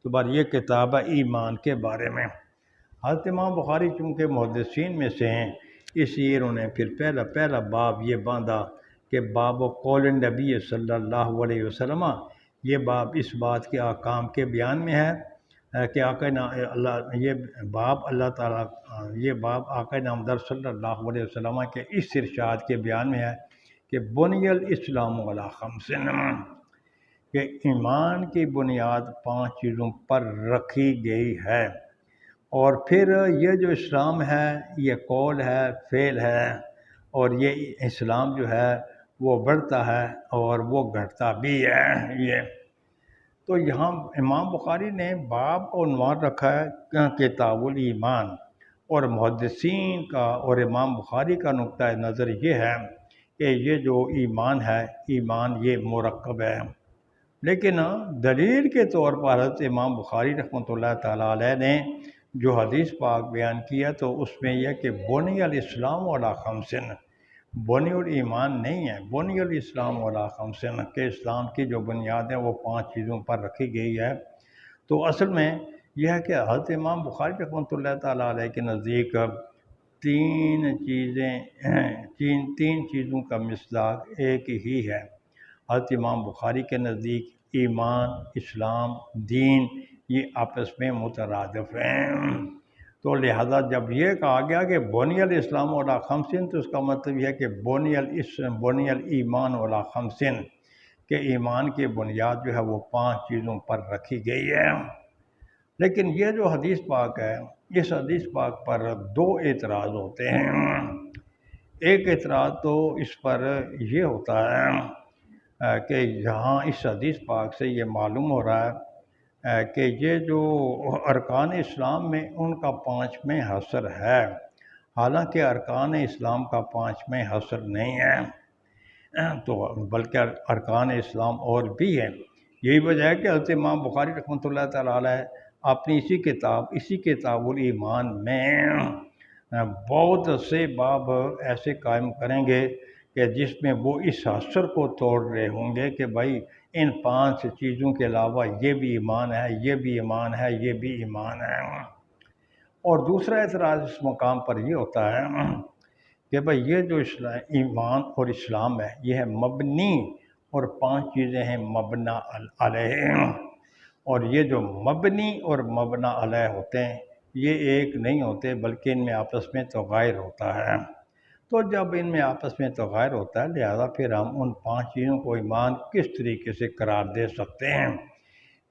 تو بار یہ کتاب ہے ایمان کے بارے میں۔ حضرت امام بخاری چونکہ محدثین میں سے ہیں، اس لیے انہوں نے پھر پہلا باب یہ باندھا کہ باب قول نبی صلی اللہ علیہ وسلم، یہ باب اس بات کے احکام کے بیان میں ہے کہ یہ باب آقا نامدار صلی اللہ علیہ وسلم کے اس ارشاد کے بیان میں ہے کہ بنی الاسلام علی خمس، کہ ایمان کی بنیاد 5 چیزوں پر رکھی گئی ہے، اور پھر یہ جو اسلام ہے یہ قول ہے، فعل ہے، اور یہ اسلام جو ہے وہ بڑھتا ہے اور وہ گھٹتا بھی ہے۔ یہ تو یہاں امام بخاری نے باب کو عنوان رکھا ہے کتاب الایمان، اور محدثین کا اور امام بخاری کا نقطہ نظر یہ ہے کہ یہ جو ایمان ہے، ایمان یہ مرکب ہے، لیکن دلیل کے طور پر حضرت امام بخاری رحمۃ اللہ تعالیٰ علیہ نے جو حدیث پاک بیان کیا تو اس میں یہ کہ بنی الاسلام علی خمس، بنی الایمان نہیں ہے، بنی الاسلام علی خمس، کہ اسلام کی جو بنیاد ہے وہ 5 چیزوں پر رکھی گئی ہے۔ تو اصل میں یہ ہے کہ حضرت امام بخاری رحمۃ اللہ تعالیٰ علیہ کے نزدیک 3 چیزوں کا مصداق ایک ہی ہے۔ حضرت امام بخاری کے نزدیک ایمان، اسلام، دین یہ آپس میں مترادف ہیں۔ تو لہذا جب یہ کہا گیا کہ بنی الاسلام علی خمس، تو اس کا مطلب یہ ہے کہ بنی الایمان علی خمس، کہ ایمان کی بنیاد جو ہے وہ 5 چیزوں پر رکھی گئی ہے۔ لیکن یہ جو حدیث پاک ہے، اس حدیث پاک پر 2 اعتراض ہوتے ہیں۔ ایک اعتراض تو اس پر یہ ہوتا ہے کہ یہاں اس حدیث پاک سے یہ معلوم ہو رہا ہے کہ یہ جو ارکان اسلام میں ان کا 5 میں حصر ہے، حالانکہ ارکان اسلام کا 5 میں حصر نہیں ہے، تو بلکہ ارکان اسلام اور بھی ہیں۔ یہی وجہ ہے کہ حضرت امام بخاری رحمۃ اللہ تعالیٰ علیہ اپنی اسی کتاب الایمان میں بہت سے باب ایسے قائم کریں گے کہ جس میں وہ اس حصر کو توڑ رہے ہوں گے کہ بھائی ان 5 چیزوں کے علاوہ یہ بھی ایمان ہے، یہ بھی ایمان ہے، یہ بھی ایمان ہے۔ اور دوسرا اعتراض اس مقام پر یہ ہوتا ہے کہ بھائی یہ جو ایمان اور اسلام ہے یہ ہے مبنی، اور 5 چیزیں ہیں مبنا علیہ، اور یہ جو مبنی اور مبنا علیہ ہوتے ہیں یہ ایک نہیں ہوتے، بلکہ ان میں آپس میں تغایر ہوتا ہے۔ تو جب ان میں آپس میں تغایر ہوتا ہے، لہذا پھر ہم ان 5 چیزوں کو ایمان کس طریقے سے قرار دے سکتے ہیں؟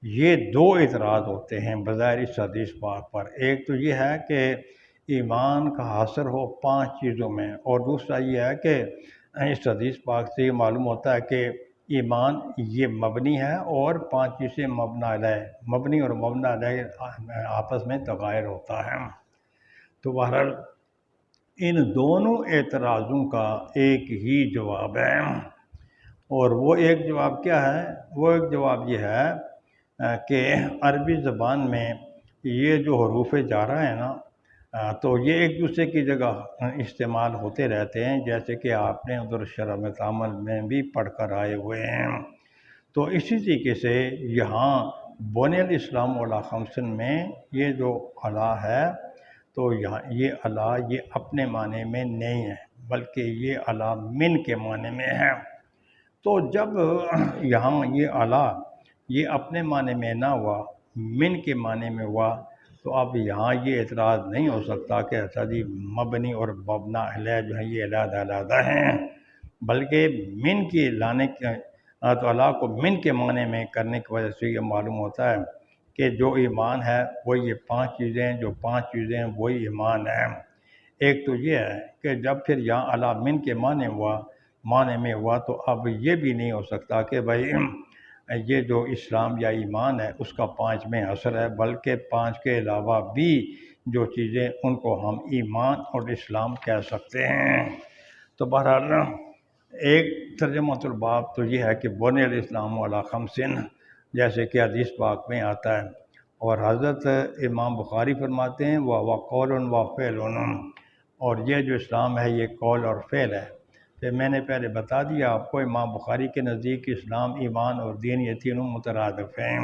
یہ 2 اعتراض ہوتے ہیں بظاہر اس حدیث پاک پر۔ ایک تو یہ ہے کہ ایمان کا حاصل ہو 5 چیزوں میں، اور دوسرا یہ ہے کہ اس حدیث پاک سے یہ معلوم ہوتا ہے کہ ایمان یہ مبنی ہے اور 5 چیزیں مبنا علیہ، مبنی اور مبنا علیہ آپس میں تغایر ہوتا ہے۔ تو بہرحال ان دونوں اعتراضوں کا ایک ہی جواب ہے، اور وہ ایک جواب کیا ہے؟ وہ ایک جواب یہ ہے کہ عربی زبان میں یہ جو حروف جارہ ہیں نا، تو یہ ایک دوسرے کی جگہ استعمال ہوتے رہتے ہیں، جیسے کہ آپ نے ادھر شرح تعامل میں بھی پڑھ کر آئے ہوئے ہیں۔ تو اسی طریقے سے یہاں بنی الاسلام علی خمسن میں یہ جو اللہ ہے، تو یہاں یہ اللہ یہ اپنے معنی میں نہیں ہے، بلکہ یہ اللہ من کے معنی میں ہے۔ تو جب یہاں یہ اللہ یہ اپنے معنی میں نہ ہوا، من کے معنی میں ہوا، تو اب یہاں یہ اعتراض نہیں ہو سکتا کہ اچھا جی مبنی اور مبنا علیہ جو ہے یہ علیحدہ علیحدہ ہیں، بلکہ من کی لانے کے تو اللہ کو من کے معنی میں کرنے کی وجہ سے یہ معلوم ہوتا ہے کہ جو ایمان ہے وہ یہ 5 چیزیں ہیں، جو 5 چیزیں ہیں وہی ایمان ہے۔ ایک تو یہ ہے کہ جب پھر یہاں اللہ من کے معنی میں ہوا تو اب یہ بھی نہیں ہو سکتا کہ بھائی یہ جو اسلام یا ایمان ہے اس کا 5 میں حصر ہے، بلکہ 5 کے علاوہ بھی جو چیزیں ان کو ہم ایمان اور اسلام کہہ سکتے ہیں۔ تو بہرحال ایک ترجمہ الباب تو یہ ہے کہ بنی الاسلام علی خمسن، جیسے کہ حدیث پاک میں آتا ہے، اور حضرت امام بخاری فرماتے ہیں وہ قول و فعل، اور یہ جو اسلام ہے یہ قول اور فعل ہے۔ کہ میں نے پہلے بتا دیا آپ کو امام بخاری کے نزدیک اسلام، ایمان اور دین یہ تینوں مترادف ہیں۔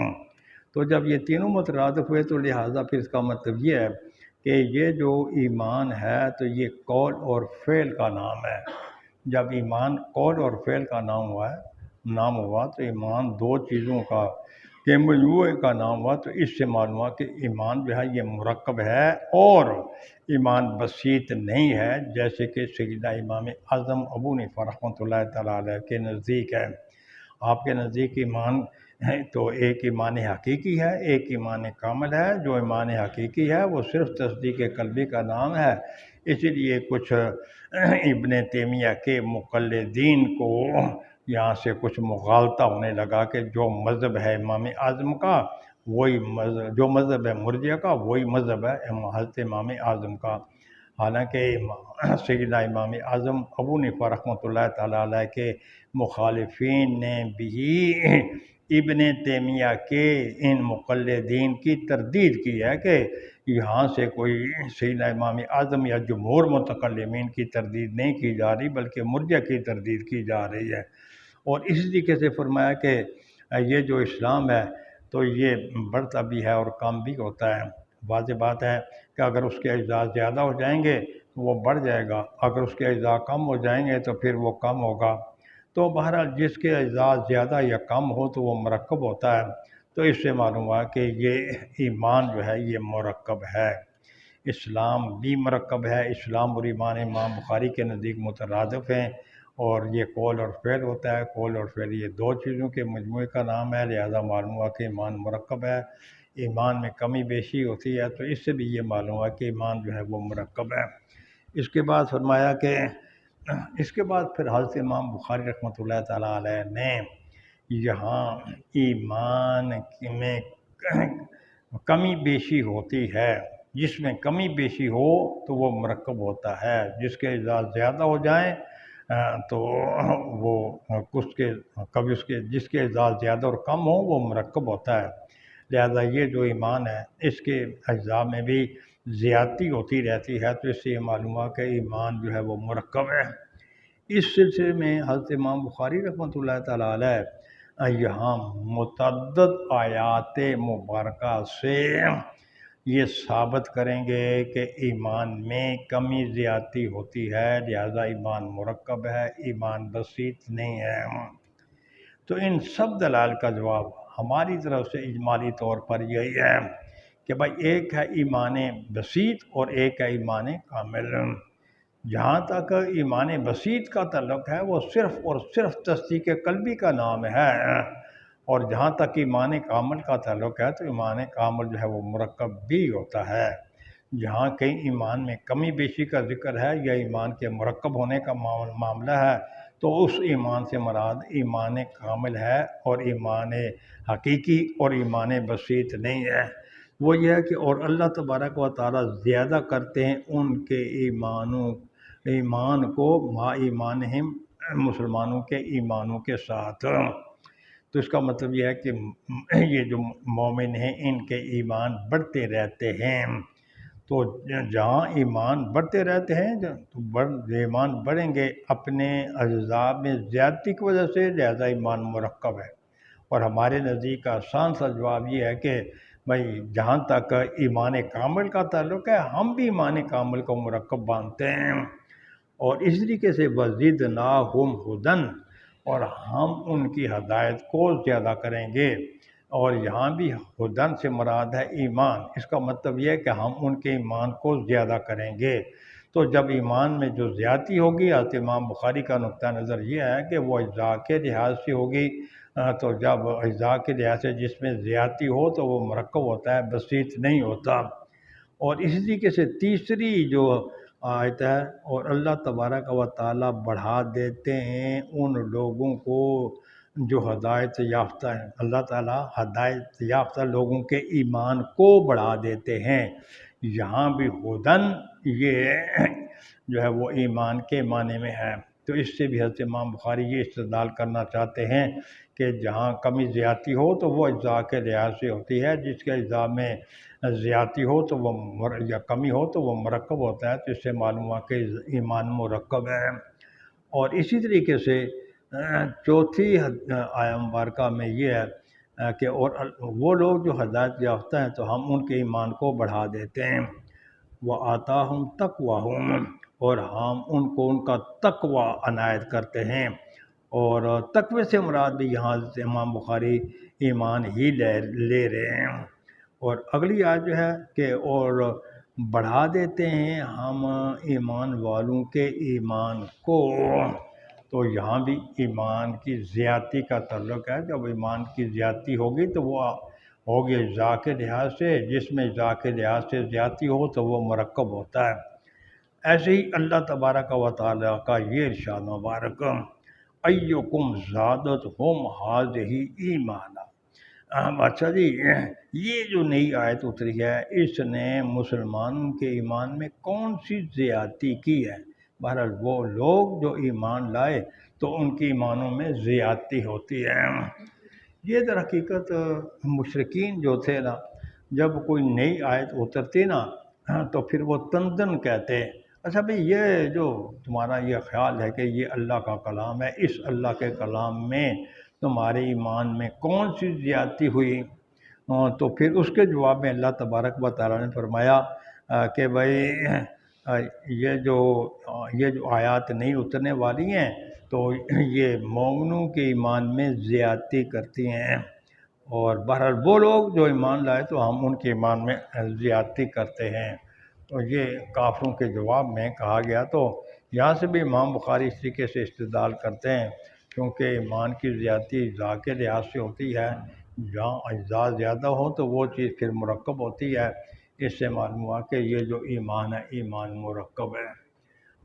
تو جب یہ تینوں مترادف ہوئے تو لہٰذا پھر اس کا مطلب یہ ہے کہ یہ جو ایمان ہے تو یہ قول اور فعل کا نام ہے۔ جب ایمان قول اور فعل کا نام ہوا تو ایمان 2 چیزوں کا کے مجموعے کا نام ہوا، تو اس سے معلوم ہوا کہ ایمان جو ہے یہ مرکب ہے اور ایمان بسیط نہیں ہے، جیسے کہ سیدنا امام اعظم ابو حنیفہ رحمۃ اللہ تعالیٰ علیہ کے نزدیک ہے۔ آپ کے نزدیک ایمان ہے تو ایک ایمان حقیقی ہے، ایک ایمان کامل ہے۔ جو ایمان حقیقی ہے وہ صرف تصدیق قلبی کا نام ہے، اسی لیے کچھ ابن تیمیہ کے مقلدین کو یہاں سے کچھ مغالطہ ہونے لگا کہ جو مذہب ہے امام اعظم کا وہی مذہب، جو مذہب ہے مرجئہ کا وہی مذہب ہے حضرت امام اعظم کا، حالانکہ سیدنا امام اعظم ابو حنیفہ رحمۃ اللہ تعالیٰ علیہ کے مخالفین نے بھی ابن تیمیہ کے ان مقلدین کی تردید کی ہے کہ یہاں سے کوئی سیدنا امام اعظم یا جمہور متکلمین کی تردید نہیں کی جا رہی، بلکہ مرجئہ کی تردید کی جا رہی ہے۔ اور اسی طریقے سے فرمایا کہ یہ جو اسلام ہے تو یہ بڑھتا بھی ہے اور کم بھی ہوتا ہے۔ واضح بات ہے کہ اگر اس کے اجزاء زیادہ ہو جائیں گے تو وہ بڑھ جائے گا، اگر اس کے اجزاء کم ہو جائیں گے تو پھر وہ کم ہوگا۔ تو بہرحال جس کے اجزاء زیادہ یا کم ہو تو وہ مرکب ہوتا ہے، تو اس سے معلوم ہوا کہ یہ ایمان جو ہے یہ مرکب ہے۔ اسلام بھی مرکب ہے، اسلام اور ایمان امام بخاری کے نزدیک مترادف ہیں، اور یہ قول اور فعل ہوتا ہے۔ قول اور فعل یہ دو چیزوں کے مجموعے کا نام ہے، لہذا معلوم ہوا کہ ایمان مرکب ہے۔ ایمان میں کمی بیشی ہوتی ہے، تو اس سے بھی یہ معلوم ہوا کہ ایمان جو ہے وہ مرکب ہے۔ اس کے بعد فرمایا کہ اس کے بعد پھر حضرت امام بخاری رحمۃ اللہ تعالیٰ علیہ نے یہاں ایمان میں کمی بیشی ہوتی ہے، جس میں کمی بیشی ہو تو وہ مرکب ہوتا ہے، جس کے اعزاز زیادہ ہو جائیں تو وہ کبھی جس کے اعزاز زیادہ اور کم ہو وہ مرکب ہوتا ہے۔ لہذا یہ جو ایمان ہے اس کے اجزاء میں بھی زیادتی ہوتی رہتی ہے، تو اس سے یہ معلوم ہوا کہ ایمان جو ہے وہ مرکب ہے۔ اس سلسلے میں حضرت امام بخاری رحمۃ اللہ تعالیٰ علیہ یہاں متعدد آیات مبارکہ سے یہ ثابت کریں گے کہ ایمان میں کمی زیادتی ہوتی ہے، لہذا ایمان مرکب ہے، ایمان بسیط نہیں ہے۔ تو ان سب دلائل کا جواب ہماری طرف سے اجمالی طور پر یہی ہے کہ بھائی ایک ہے ایمان بسیط اور ایک ہے ایمان کامل۔ جہاں تک ایمان بسیط کا تعلق ہے وہ صرف اور صرف تصدیق قلبی کا نام ہے، اور جہاں تک ایمان کامل کا تعلق ہے تو ایمان کامل جو ہے وہ مرکب بھی ہوتا ہے۔ جہاں کہیں ایمان میں کمی بیشی کا ذکر ہے یا ایمان کے مرکب ہونے کا معاملہ ہے تو اس ایمان سے مراد ایمان کامل ہے، اور ایمان حقیقی اور ایمان بسیط نہیں ہے۔ وہ یہ ہے کہ اور اللہ تبارک و تعالیٰ زیادہ کرتے ہیں ان کے ایمان کو ما ایمانہم، مسلمانوں کے ایمانوں کے ساتھ۔ تو اس کا مطلب یہ ہے کہ یہ جو مومن ہیں ان کے ایمان بڑھتے رہتے ہیں۔ تو جہاں ایمان بڑھتے رہتے ہیں تو ایمان بڑھیں گے اپنے اجزاء میں زیادتی کی وجہ سے، لہذا ایمان مرکب ہے۔ اور ہمارے نزدیک کا آسان سا جواب یہ ہے کہ بھائی جہاں تک ایمان کامل کا تعلق ہے ہم بھی ایمان کامل کو مرکب مانتے ہیں، اور اس طریقے سے وزدناہم ھدی، اور ہم ان کی ہدایت کو زیادہ کریں گے۔ اور یہاں بھی ھدی سے مراد ہے ایمان، اس کا مطلب یہ ہے کہ ہم ان کے ایمان کو زیادہ کریں گے۔ تو جب ایمان میں جو زیادتی ہوگی، حضرت امام بخاری کا نقطہ نظر یہ ہے کہ وہ اجزاء کے لحاظ سے ہوگی، تو جب اجزاء کے لحاظ سے جس میں زیادتی ہو تو وہ مرکب ہوتا ہے، بسیط نہیں ہوتا۔ اور اسی طریقے سے تیسری جو آیت ہے، اور اللہ تبارک و تعالیٰ بڑھا دیتے ہیں ان لوگوں کو جو ہدایت یافتہ ہیں۔ اللہ تعالیٰ ہدایت یافتہ لوگوں کے ایمان کو بڑھا دیتے ہیں۔ یہاں بھی ھدی یہ جو ہے وہ ایمان کے معنی میں ہے۔ تو اس سے بھی حضرت امام بخاری یہ استدلال کرنا چاہتے ہیں کہ جہاں کمی زیادتی ہو تو وہ اجزاء کے لحاظ سے ہوتی ہے، جس کے اجزاء میں زیادتی ہو تو وہ یا کمی ہو تو وہ مرکب ہوتا ہے۔ تو اس سے معلوم ہوا کہ ایمان مرکب ہے۔ اور اسی طریقے سے چوتھی آیہ مبارکہ میں یہ ہے کہ اور وہ لوگ جو ہدایت یافتہ ہیں تو ہم ان کے ایمان کو بڑھا دیتے ہیں۔ وَآتَاهُمْ تَقْوَاهُمْ، اور ہم ان کو ان کا تقوی عنایت کرتے ہیں۔ اور تقوی سے مراد بھی یہاں امام بخاری ایمان ہی لے رہے ہیں۔ اور اگلی آیت جو ہے کہ اور بڑھا دیتے ہیں ہم ایمان والوں کے ایمان کو، تو یہاں بھی ایمان کی زیادتی کا تعلق ہے۔ جب ایمان کی زیادتی ہوگی تو وہ ہوگی اجزاء کے لحاظ سے، جس میں اجزاء کے لحاظ سے زیادتی ہو تو وہ مرکب ہوتا ہے۔ ایسے ہی اللہ تبارک و تعالیٰ کا یہ ارشاد مبارک، ایکم زادتہم ھذہ ایمانا۔ اچھا جی، یہ جو نئی آیت اتری ہے اس نے مسلمانوں کے ایمان میں کون سی زیادتی کی ہے؟ بہرحال وہ لوگ جو ایمان لائے تو ان کی ایمانوں میں زیادتی ہوتی ہے۔ یہ در حقیقت مشرکین جو تھے نا، جب کوئی نئی آیت اترتی نا تو پھر وہ تندن کہتے، اچھا بھئی یہ جو تمہارا یہ خیال ہے کہ یہ اللہ کا کلام ہے، اس اللہ کے کلام میں تمہارے ایمان میں کون سی زیادتی ہوئی؟ تو پھر اس کے جواب میں اللہ تبارک و تعالیٰ نے فرمایا کہ بھئی یہ جو آیات نہیں اترنے والی ہیں تو یہ مومنوں کے ایمان میں زیادتی کرتی ہیں، اور بہرحال وہ لوگ جو ایمان لائے تو ہم ان کے ایمان میں زیادتی کرتے ہیں۔ تو یہ کافروں کے جواب میں کہا گیا۔ تو یہاں سے بھی امام بخاری اس طریقے سے استدلال کرتے ہیں، کیونکہ ایمان کی زیادتی اجزاء کے لحاظ سے ہوتی ہے، جہاں اجزاء زیادہ ہو تو وہ چیز پھر مرکب ہوتی ہے۔ اس سے معلوم ہوا کہ یہ جو ایمان ہے ایمان مرکب ہے۔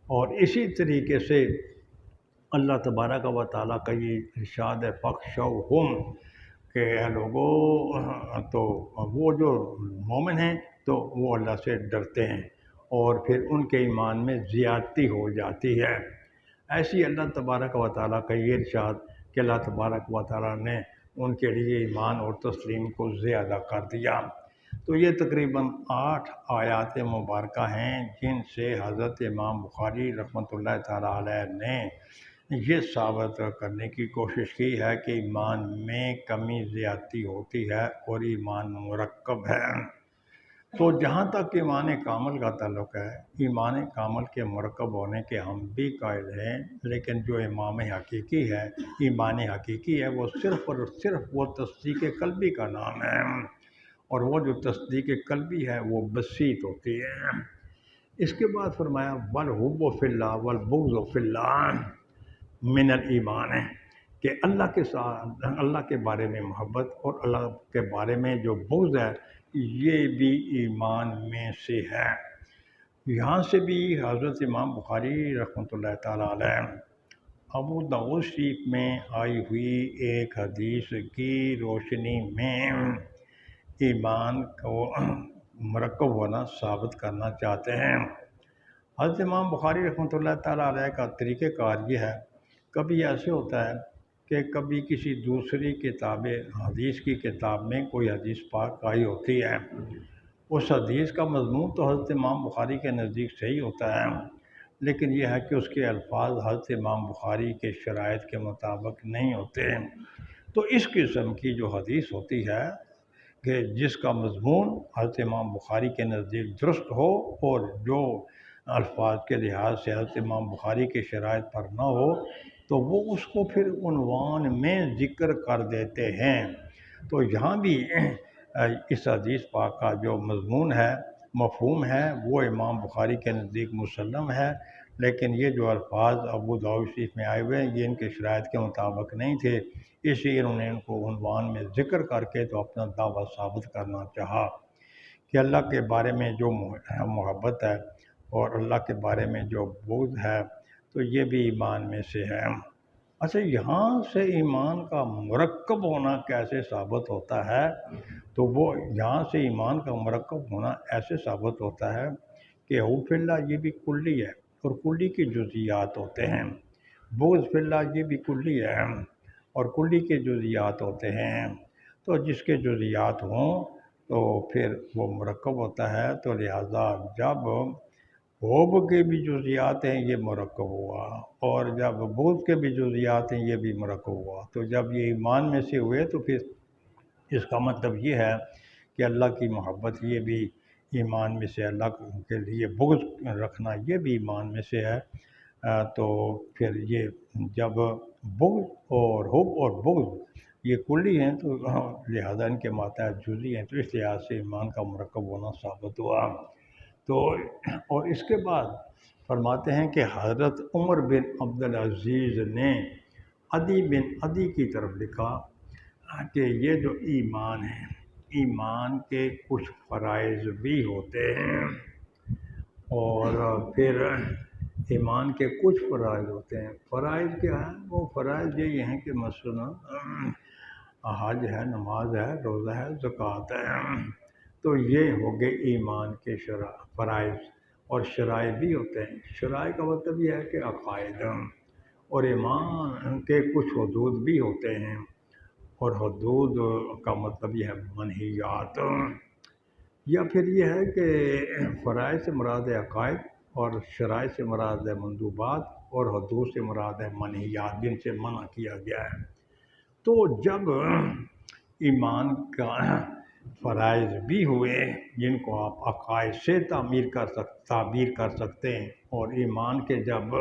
اور اسی طریقے سے اللہ تبارک و تعالیٰ کا یہ ارشاد ہے فَاخْشَوْهُمْ کہ اے لوگوں، تو وہ جو مومن ہیں تو وہ اللہ سے ڈرتے ہیں، اور پھر ان کے ایمان میں زیادتی ہو جاتی ہے۔ ایسی اللہ تبارک و تعالیٰ کا یہ ارشاد کہ اللہ تبارک و تعالیٰ نے ان کے لیے ایمان اور تسلیم کو زیادہ کر دیا۔ تو یہ تقریباً 8 آیات مبارکہ ہیں جن سے حضرت امام بخاری رحمۃ اللہ تعالیٰ علیہ نے یہ ثابت کرنے کی کوشش کی ہے کہ ایمان میں کمی زیادتی ہوتی ہے اور ایمان مرکب ہے۔ تو جہاں تک ایمان کامل کا تعلق ہے، ایمان کامل کے مرکب ہونے کے ہم بھی قائل ہیں، لیکن جو امام حقیقی ہے، ایمان حقیقی ہے، وہ صرف اور صرف وہ تصدیق قلبی کا نام ہے، اور وہ جو تصدیق قلبی ہے وہ بسیط ہوتی ہے۔ اس کے بعد فرمایا وَالْحُبُّ فِي اللَّهِ وَالْبُغْضُ فِي اللَّهِ من الایمان ہے کہ اللہ کے ساتھ اللہ کے بارے میں محبت اور اللہ کے بارے میں جو بغض ہے یہ بھی ایمان میں سے ہے۔ یہاں سے بھی حضرت امام بخاری رحمۃ اللہ تعالیٰ علیہ ابو داؤد شریف میں آئی ہوئی ایک حدیث کی روشنی میں ایمان کو مرکب ہونا ثابت کرنا چاہتے ہیں۔ حضرت امام بخاری رحمۃ اللہ تعالیٰ علیہ کا طریقہ کار یہ ہے، کبھی ایسے ہوتا ہے کہ کبھی کسی دوسری کتاب حدیث کی کتاب میں کوئی حدیث پاک آئی ہوتی ہے، اس حدیث کا مضمون تو حضرت امام بخاری کے نزدیک صحیح ہوتا ہے، لیکن یہ ہے کہ اس کے الفاظ حضرت امام بخاری کے شرائط کے مطابق نہیں ہوتے۔ تو اس قسم کی جو حدیث ہوتی ہے کہ جس کا مضمون حضرت امام بخاری کے نزدیک درست ہو اور جو الفاظ کے لحاظ سے حضرت امام بخاری کے شرائط پر نہ ہو، تو وہ اس کو پھر عنوان میں ذکر کر دیتے ہیں۔ تو یہاں بھی اس حدیث پاک کا جو مضمون ہے، مفہوم ہے، وہ امام بخاری کے نزدیک مسلم ہے، لیکن یہ جو الفاظ ابو داؤد شریف میں آئے ہوئے ہیں یہ ان کے شرائط کے مطابق نہیں تھے، اس لیے انہوں نے ان کو عنوان میں ذکر کر کے تو اپنا دعویٰ ثابت کرنا چاہا کہ اللہ کے بارے میں جو محبت ہے اور اللہ کے بارے میں جو بغض ہے تو یہ بھی ایمان میں سے ہے۔ اچھا، یہاں سے ایمان کا مرکب ہونا کیسے ثابت ہوتا ہے؟ تو وہ یہاں سے ایمان کا مرکب ہونا ایسے ثابت ہوتا ہے کہ حب فی اللہ یہ بھی کلی ہے اور کلی کی جزیات ہوتے ہیں، بغض فی اللہ یہ بھی کلی ہے اور کلی کے جزیات ہوتے ہیں۔ تو جس کے جزیات ہوں تو پھر وہ مرکب ہوتا ہے، تو لہٰذا جب حب کے بھی جزیات ہیں یہ مرکب ہوا، اور جب بغض کے بھی جزیات ہیں یہ بھی مرکب ہوا، تو جب یہ ایمان میں سے ہوئے تو پھر اس کا مطلب یہ ہے کہ اللہ کی محبت یہ بھی ایمان میں سے، اللہ کے لیے بغض رکھنا یہ بھی ایمان میں سے ہے۔ تو پھر یہ جب بغض اور حب اور بغض یہ کلی ہیں تو لہذا ان کے ماتحت جزئی ہیں، تو اس لحاظ سے ایمان کا مرکب ہونا ثابت ہوا۔ تو اور اس کے بعد فرماتے ہیں کہ حضرت عمر بن عبدالعزیز نے عدی بن عدی کی طرف لکھا کہ یہ جو ایمان ہے، ایمان کے کچھ فرائض بھی ہوتے ہیں، اور پھر ایمان کے کچھ فرائض ہوتے ہیں۔ فرائض کیا ہیں؟ وہ فرائض یہ ہیں کہ مثلا حج ہے، نماز ہے، روزہ ہے، زکوٰۃ ہے، تو یہ ہو گئے ایمان کے فرائض، اور شرائع بھی ہوتے ہیں۔ شرائع کا مطلب یہ ہے کہ عقائد، اور ایمان کے کچھ حدود بھی ہوتے ہیں، اور حدود کا مطلب یہ ہے منہیات، یا پھر یہ ہے کہ فرائض سے مراد ہے عقائد، اور شرائع سے مراد ہے مندوبات، اور حدود سے مراد ہے منہیات جن سے منع کیا گیا ہے۔ تو جب ایمان کا فرائض بھی ہوئے جن کو آپ عقائد سے تعبیر کر سکتے ہیں، اور ایمان کے جب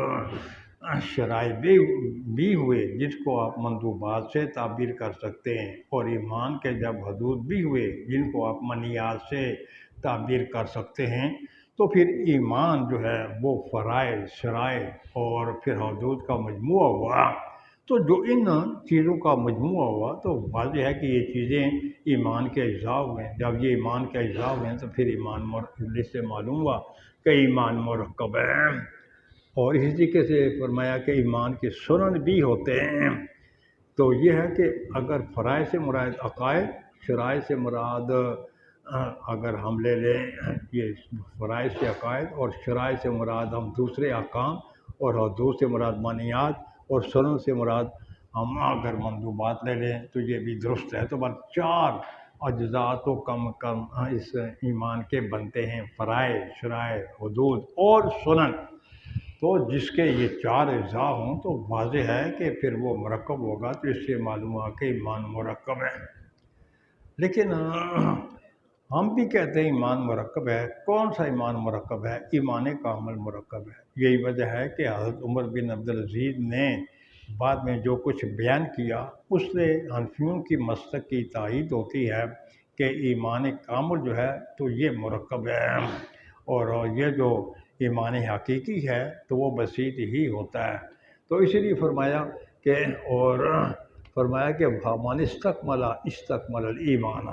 شرائع بھی ہوئے جس کو آپ مندوبات سے تعبیر کر سکتے ہیں، اور ایمان کے جب حدود بھی ہوئے جن کو آپ منہیات سے تعبیر کر سکتے ہیں، تو پھر ایمان جو ہے وہ فرائض، شرائع اور پھر حدود کا مجموعہ ہوا۔ تو جو ان چیزوں کا مجموعہ ہوا تو واضح ہے کہ یہ چیزیں ایمان کے اجزاء ہوئے ہیں۔ جب یہ ایمان کے اجزاء ہوئے ہیں تو پھر اس سے معلوم ہوا کہ ایمان مرکب ہے۔ اور اسی طریقے سے فرمایا کہ ایمان کے سنن بھی ہوتے ہیں۔ تو یہ ہے کہ اگر فرائض سے مراد عقائد، شرائع سے مراد اگر ہم لے لیں یہ فرائض سے عقائد، اور شرائع سے مراد ہم دوسرے احکام، اور حدود سے مراد منیات، اور سنن سے مراد ہم اگر مندوبات لے لیں تو یہ بھی درست ہے۔ تو بس 4 اجزاء تو کم اس ایمان کے بنتے ہیں، فرائض، شرائع، حدود اور سنن۔ تو جس کے یہ 4 اجزاء ہوں تو واضح ہے کہ پھر وہ مرکب ہوگا، تو اس سے معلوم ہوا کہ ایمان مرکب ہے۔ لیکن ہم بھی کہتے ہیں ایمان مرکب ہے۔ کون سا ایمان مرکب ہے؟ ایمان کامل مرکب ہے۔ یہی وجہ ہے کہ حضرت عمر بن عبدالعزیز نے بعد میں جو کچھ بیان کیا اس سے حنفیوں کی مسلک کی تائید ہوتی ہے کہ ایمان کامل جو ہے تو یہ مرکب ہے، اور یہ جو ایمان حقیقی ہے تو وہ بسیط ہی ہوتا ہے۔ تو اسی لیے فرمایا کہ من استکمل الایمان،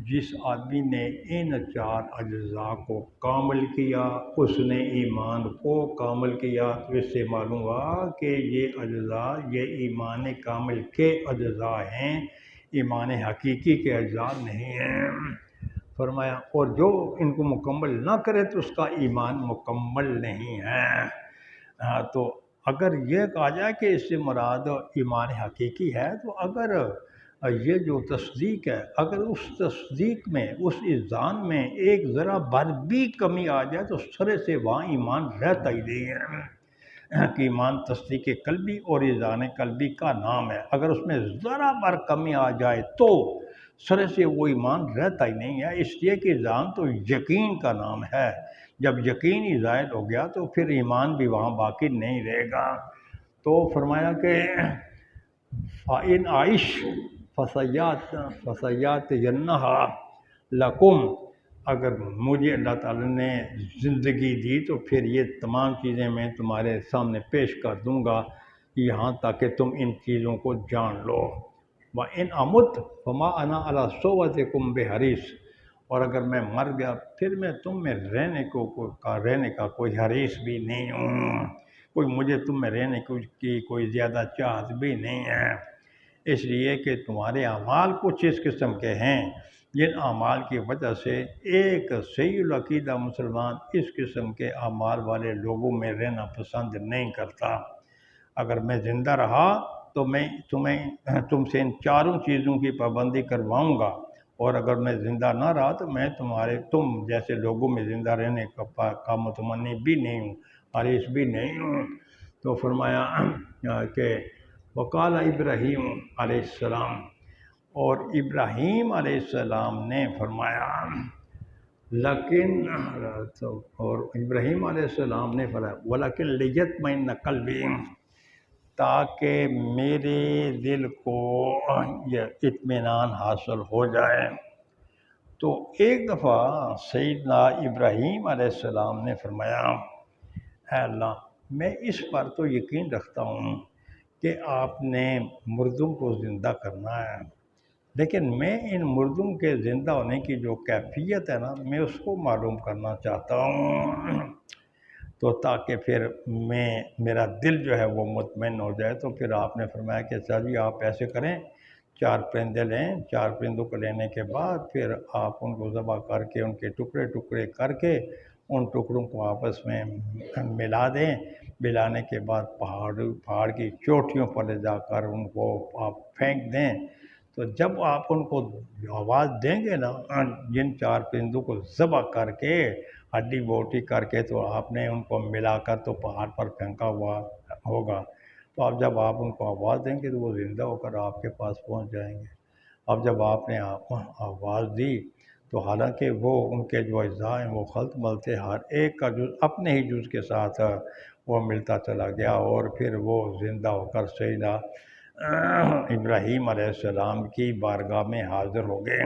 جس آدمی نے ان 4 اجزاء کو کامل کیا اس نے ایمان کو کامل کیا۔ تو اس سے معلوم ہوا کہ یہ اجزاء یہ ایمان کامل کے اجزاء ہیں، ایمان حقیقی کے اجزاء نہیں ہیں۔ فرمایا اور جو ان کو مکمل نہ کرے تو اس کا ایمان مکمل نہیں ہے۔ تو اگر یہ کہا جائے کہ اس سے مراد ایمان حقیقی ہے، تو اگر یہ جو تصدیق ہے، اگر اس تصدیق میں، اس اذعان میں ایک ذرا بھر بھی کمی آ جائے تو سرے سے وہاں ایمان رہتا ہی نہیں ہے، کہ ایمان تصدیق قلبی اور اذعان قلبی کا نام ہے۔ اگر اس میں ذرا بھر کمی آ جائے تو سرے سے وہ ایمان رہتا ہی نہیں ہے، اس لیے کہ اذعان تو یقین کا نام ہے۔ جب یقین ہی زائد ہو گیا تو پھر ایمان بھی وہاں باقی نہیں رہے گا۔ تو فرمایا کہ فَإِنْ عَائِشْ فَسَيَّاتِ جَنَّهَا لَكُمْ، اگر مجھے اللہ تعالیٰ نے زندگی دی تو پھر یہ تمام چیزیں میں تمہارے سامنے پیش کر دوں گا، یہاں تک کہ تم ان چیزوں کو جان لو۔ وَإِنْ أَمُتْ فَمَا أَنَا عَلَىٰ صُحْبَتِكُمْ بِحَرِيصٍ، اور اگر میں مر گیا پھر میں تم میں رہنے کا کوئی حریص بھی نہیں ہوں، مجھے تم میں رہنے کی کوئی زیادہ چاہت بھی نہیں ہے۔ اس لیے کہ تمہارے اعمال کچھ اس قسم کے ہیں جن اعمال کی وجہ سے ایک صحیح العقیدہ مسلمان اس قسم کے اعمال والے لوگوں میں رہنا پسند نہیں کرتا۔ اگر میں زندہ رہا تو میں تم سے ان 4 چیزوں کی پابندی کرواؤں گا، اور اگر میں زندہ نہ رہا تو میں تم جیسے لوگوں میں زندہ رہنے کا متمنی بھی نہیں ہوں، حریص بھی نہیں ہوں۔ تو فرمایا کہ وقال ابراہیم علیہ السلام، اور ابراہیم علیہ السلام نے فرمایا وَلَكِنْ لِيَطْمَئِنَّ قَلْبِي، تاکہ میرے دل کو یہ اطمینان حاصل ہو جائے۔ تو ایک دفعہ سیدنا ابراہیم علیہ السلام نے فرمایا اے اللہ، میں اس پر تو یقین رکھتا ہوں کہ آپ نے مردوں کو زندہ کرنا ہے، لیکن میں ان مردوں کے زندہ ہونے کی جو کیفیت ہے نا، میں اس کو معلوم کرنا چاہتا ہوں، تو تاکہ پھر میرا دل جو ہے وہ مطمئن ہو جائے۔ تو پھر آپ نے فرمایا کہ اچھا جی آپ ایسے کریں، 4 پرندے لیں، 4 پرندوں کو لینے کے بعد پھر آپ ان کو ذبح کر کے ان کے ٹکڑے ٹکڑے کر کے ان ٹکڑوں کو آپس میں ملا دیں، ملانے کے بعد پہاڑ کی چوٹیوں پر لے جا کر ان کو آپ پھینک دیں۔ تو جب آپ ان کو آواز دیں گے نا، جن 4 پرندوں کو ذبح کر کے ہڈی بوٹی کر کے تو آپ نے ان کو ملا کر تو پہاڑ پر پھینکا ہوا ہوگا، تو اب جب آپ ان کو آواز دیں گے تو وہ زندہ ہو کر آپ کے پاس پہنچ جائیں گے۔ اب جب آپ نے آواز دی تو حالانکہ وہ ان کے جو اجزاء ہیں وہ خلط ملتے، ہر ایک کا جز اپنے ہی جز کے ساتھ وہ ملتا چلا گیا، اور پھر وہ زندہ ہو کر سیدنا ابراہیم علیہ السلام کی بارگاہ میں حاضر ہو گئے۔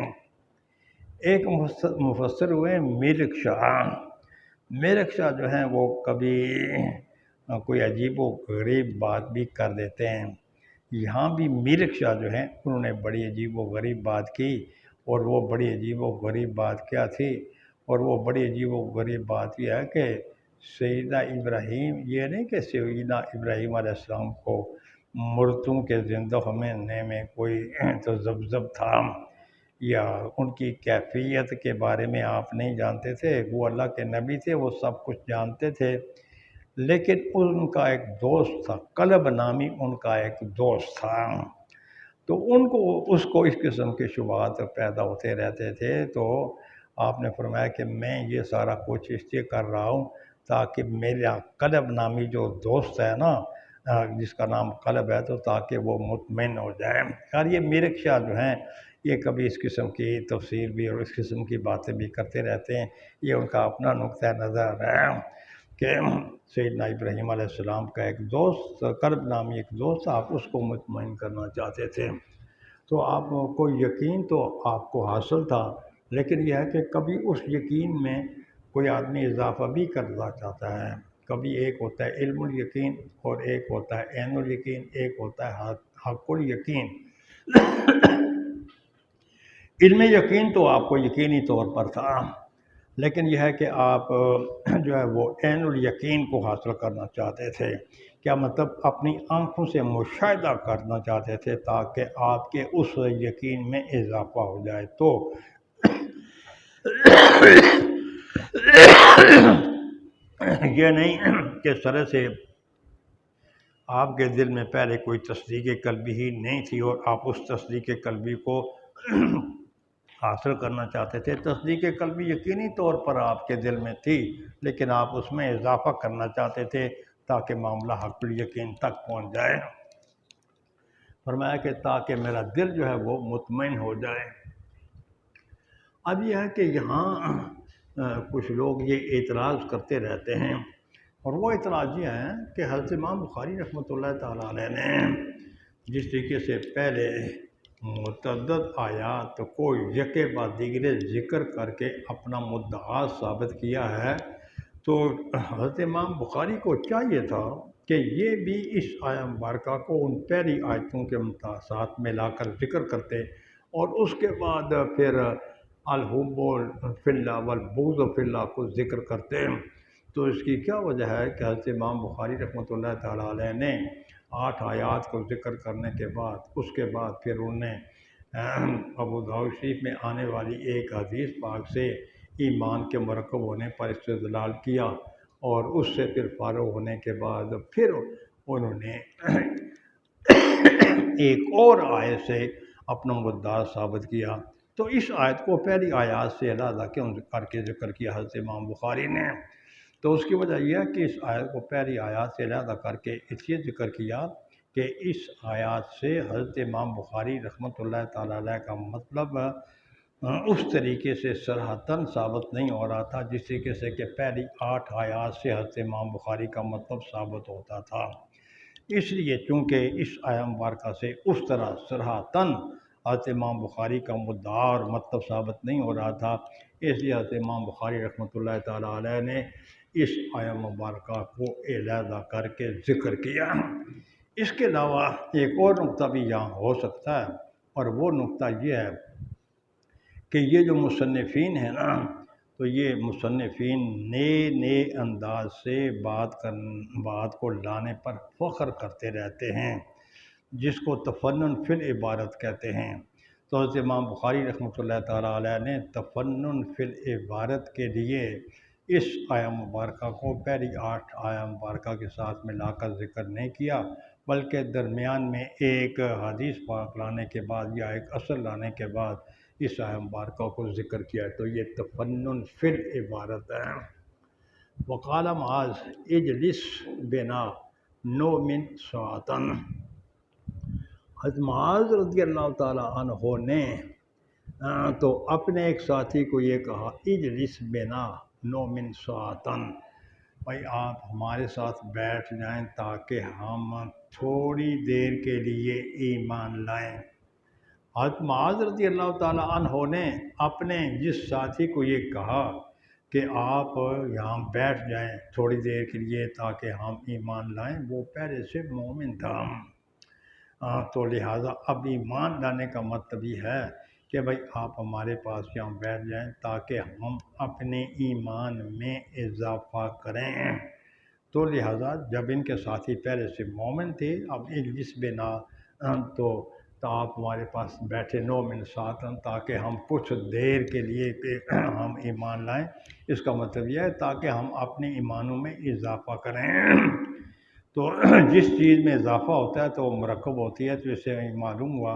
ایک مفسر ہوئے میرک شاہ، میرکشا جو ہیں وہ کبھی کوئی عجیب و غریب بات بھی کر دیتے ہیں۔ یہاں بھی میرکشا جو ہیں انہوں نے بڑی عجیب و غریب بات کی، اور وہ بڑی عجیب و غریب بات کیا تھی؟ اور وہ بڑی عجیب و غریب بات یہ ہے کہ سیدنا ابراہیم، یہ نہیں کہ سیدنا ابراہیم علیہ السلام کو مردوں کے زندہ ہونے میں کوئی تذبذب تھا، یا ان کی کیفیت کے بارے میں آپ نہیں جانتے تھے، وہ اللہ کے نبی تھے، وہ سب کچھ جانتے تھے، لیکن ان کا ایک دوست تھا، کلب نامی ان کا ایک دوست تھا، تو ان کو اس قسم کے شبہات پیدا ہوتے رہتے تھے۔ تو آپ نے فرمایا کہ میں یہ سارا کچھ اس لیے کر رہا ہوں تاکہ میرا کلب نامی جو دوست ہے نا، جس کا نام قلب ہے، تو تاکہ وہ مطمئن ہو جائے۔ اور یہ میرکشا جو ہیں یہ کبھی اس قسم کی تفسیر بھی اور اس قسم کی باتیں بھی کرتے رہتے ہیں۔ یہ ان کا اپنا نقطہ نظر ہے کہ سیدنا ابراہیم علیہ السلام کا ایک دوست، قلب نامی ایک دوست، آپ اس کو مطمئن کرنا چاہتے تھے، تو آپ کو یقین تو آپ کو حاصل تھا، لیکن یہ ہے کہ کبھی اس یقین میں کوئی آدمی اضافہ بھی کرنا چاہتا ہے۔ کبھی ایک ہوتا ہے علم الیقین، اور ایک ہوتا ہے عین الیقین، ایک ہوتا ہے حق الیقین۔ علم یقین تو آپ کو یقینی طور پر تھا، لیکن یہ ہے کہ آپ جو ہے وہ عین الیقین کو حاصل کرنا چاہتے تھے۔ کیا مطلب؟ اپنی آنکھوں سے مشاہدہ کرنا چاہتے تھے تاکہ آپ کے اس یقین میں اضافہ ہو جائے۔ تو یہ نہیں کہ سرے سے آپ کے دل میں پہلے کوئی تصدیق قلبی ہی نہیں تھی اور آپ اس تصدیق قلبی کو حاصل کرنا چاہتے تھے۔ تصدیق قلبی یقینی طور پر آپ کے دل میں تھی، لیکن آپ اس میں اضافہ کرنا چاہتے تھے تاکہ معاملہ حق الیقین تک پہنچ جائے۔ فرمایا کہ تاکہ میرا دل جو ہے وہ مطمئن ہو جائے۔ اب یہ ہے کہ یہاں کچھ لوگ یہ اعتراض کرتے رہتے ہیں، اور وہ اعتراض یہ ہے کہ حضرت امام بخاری رحمۃ اللہ تعالیٰ علیہ نے جس طریقے سے پہلے متعدد آیات کو یکے بعد دیگرے ذکر کر کے اپنا مدعا ثابت کیا ہے، تو حضرت امام بخاری کو چاہیے تھا کہ یہ بھی اس آیہ مبارکہ کو ان پہلی آیتوں کے ساتھ ملا کر ذکر کرتے، اور اس کے بعد پھر الحب فی اللہ والبغض فی اللہ کو ذکر کرتے۔ تو اس کی کیا وجہ ہے کہ حضرت امام بخاری رحمۃ اللہ تعالیٰ علیہ نے 8 آیات کو ذکر کرنے کے بعد اس کے بعد پھر انہوں نے ابو داؤد شریف میں آنے والی ایک حدیث پاک سے ایمان کے مرکب ہونے پر استدلال کیا، اور اس سے پھر فارغ ہونے کے بعد پھر انہوں نے ایک اور آیت سے اپنا مدعا ثابت کیا۔ تو اس آیت کو پہلی آیات سے علیحدہ کر کے ذکر کیا حضرت امام بخاری نے۔ تو اس کی وجہ یہ ہے کہ اس آیت کو پہلی آیات سے علیحدہ کر کے اس لیے ذکر کیا کہ اس آیات سے حضرت امام بخاری رحمۃ اللہ تعالیٰ علیہ کا مطلب اس طریقے سے صراحتاً ثابت نہیں ہو رہا تھا جس طریقے سے کہ پہلی 8 آیات سے حضرت امام بخاری کا مطلب ثابت ہوتا تھا۔ اس لیے چونکہ اس آیہ مبارکہ سے اس طرح صراحتاً حضرت امام بخاری کا مدعا اور مطلب ثابت نہیں ہو رہا تھا، اس لیے حضرت امام بخاری رحمۃ اللہ تعالیٰ علیہ نے اس آیہ مبارکہ کو علیحدہ کر کے ذکر کیا۔ اس کے علاوہ ایک اور نقطہ بھی یہاں ہو سکتا ہے، اور وہ نقطہ یہ ہے کہ یہ جو مصنفین ہیں نا، تو یہ مصنفین نئے انداز سے بات کو لانے پر فخر کرتے رہتے ہیں، جس کو تفنن فی العبارت کہتے ہیں۔ تو حضرت امام بخاری رحمۃ اللہ تعالیٰ علیہ نے تفنن فی العبارت کے لیے اس آیہ مبارکہ کو پہلی 8 آیہ مبارکہ کے ساتھ ملا کر ذکر نہیں کیا، بلکہ درمیان میں ایک حدیث پاک لانے کے بعد یا ایک اصل لانے کے بعد اس آیہ مبارکہ کو ذکر کیا۔ تو یہ تفنن فی العبارت ہے۔ وقال معاذ اجلس بنا نؤمن ساعۃ، حضرت معاذ رضی اللہ تعالیٰ عنہ نے تو اپنے ایک ساتھی کو یہ کہا، اجلس بنا نؤمن ساعۃ، بھائی آپ ہمارے ساتھ بیٹھ جائیں تاکہ ہم تھوڑی دیر کے لیے ایمان لائیں۔ حضرت معاذ رضی اللہ تعالیٰ عنہ نے اپنے جس ساتھی کو یہ کہا کہ آپ یہاں بیٹھ جائیں تھوڑی دیر کے لیے تاکہ ہم ایمان لائیں، وہ پہلے سے مومن تھا۔ تو لہٰذا اب ایمان لانے کا مطلب یہ ہے کہ بھائی آپ ہمارے پاس یہاں بیٹھ جائیں تاکہ ہم اپنے ایمان میں اضافہ کریں۔ تو لہٰذا جب ان کے ساتھی پہلے سے مومن تھے، اب اس بنا تو آپ ہمارے پاس بیٹھے 9 منٹ ساتھ تاکہ ہم کچھ دیر کے لیے ہم ایمان لائیں۔ اس کا مطلب یہ ہے تاکہ ہم اپنے ایمانوں میں اضافہ کریں۔ تو جس چیز میں اضافہ ہوتا ہے تو وہ مرکب ہوتی ہے، تو اس سے معلوم ہوا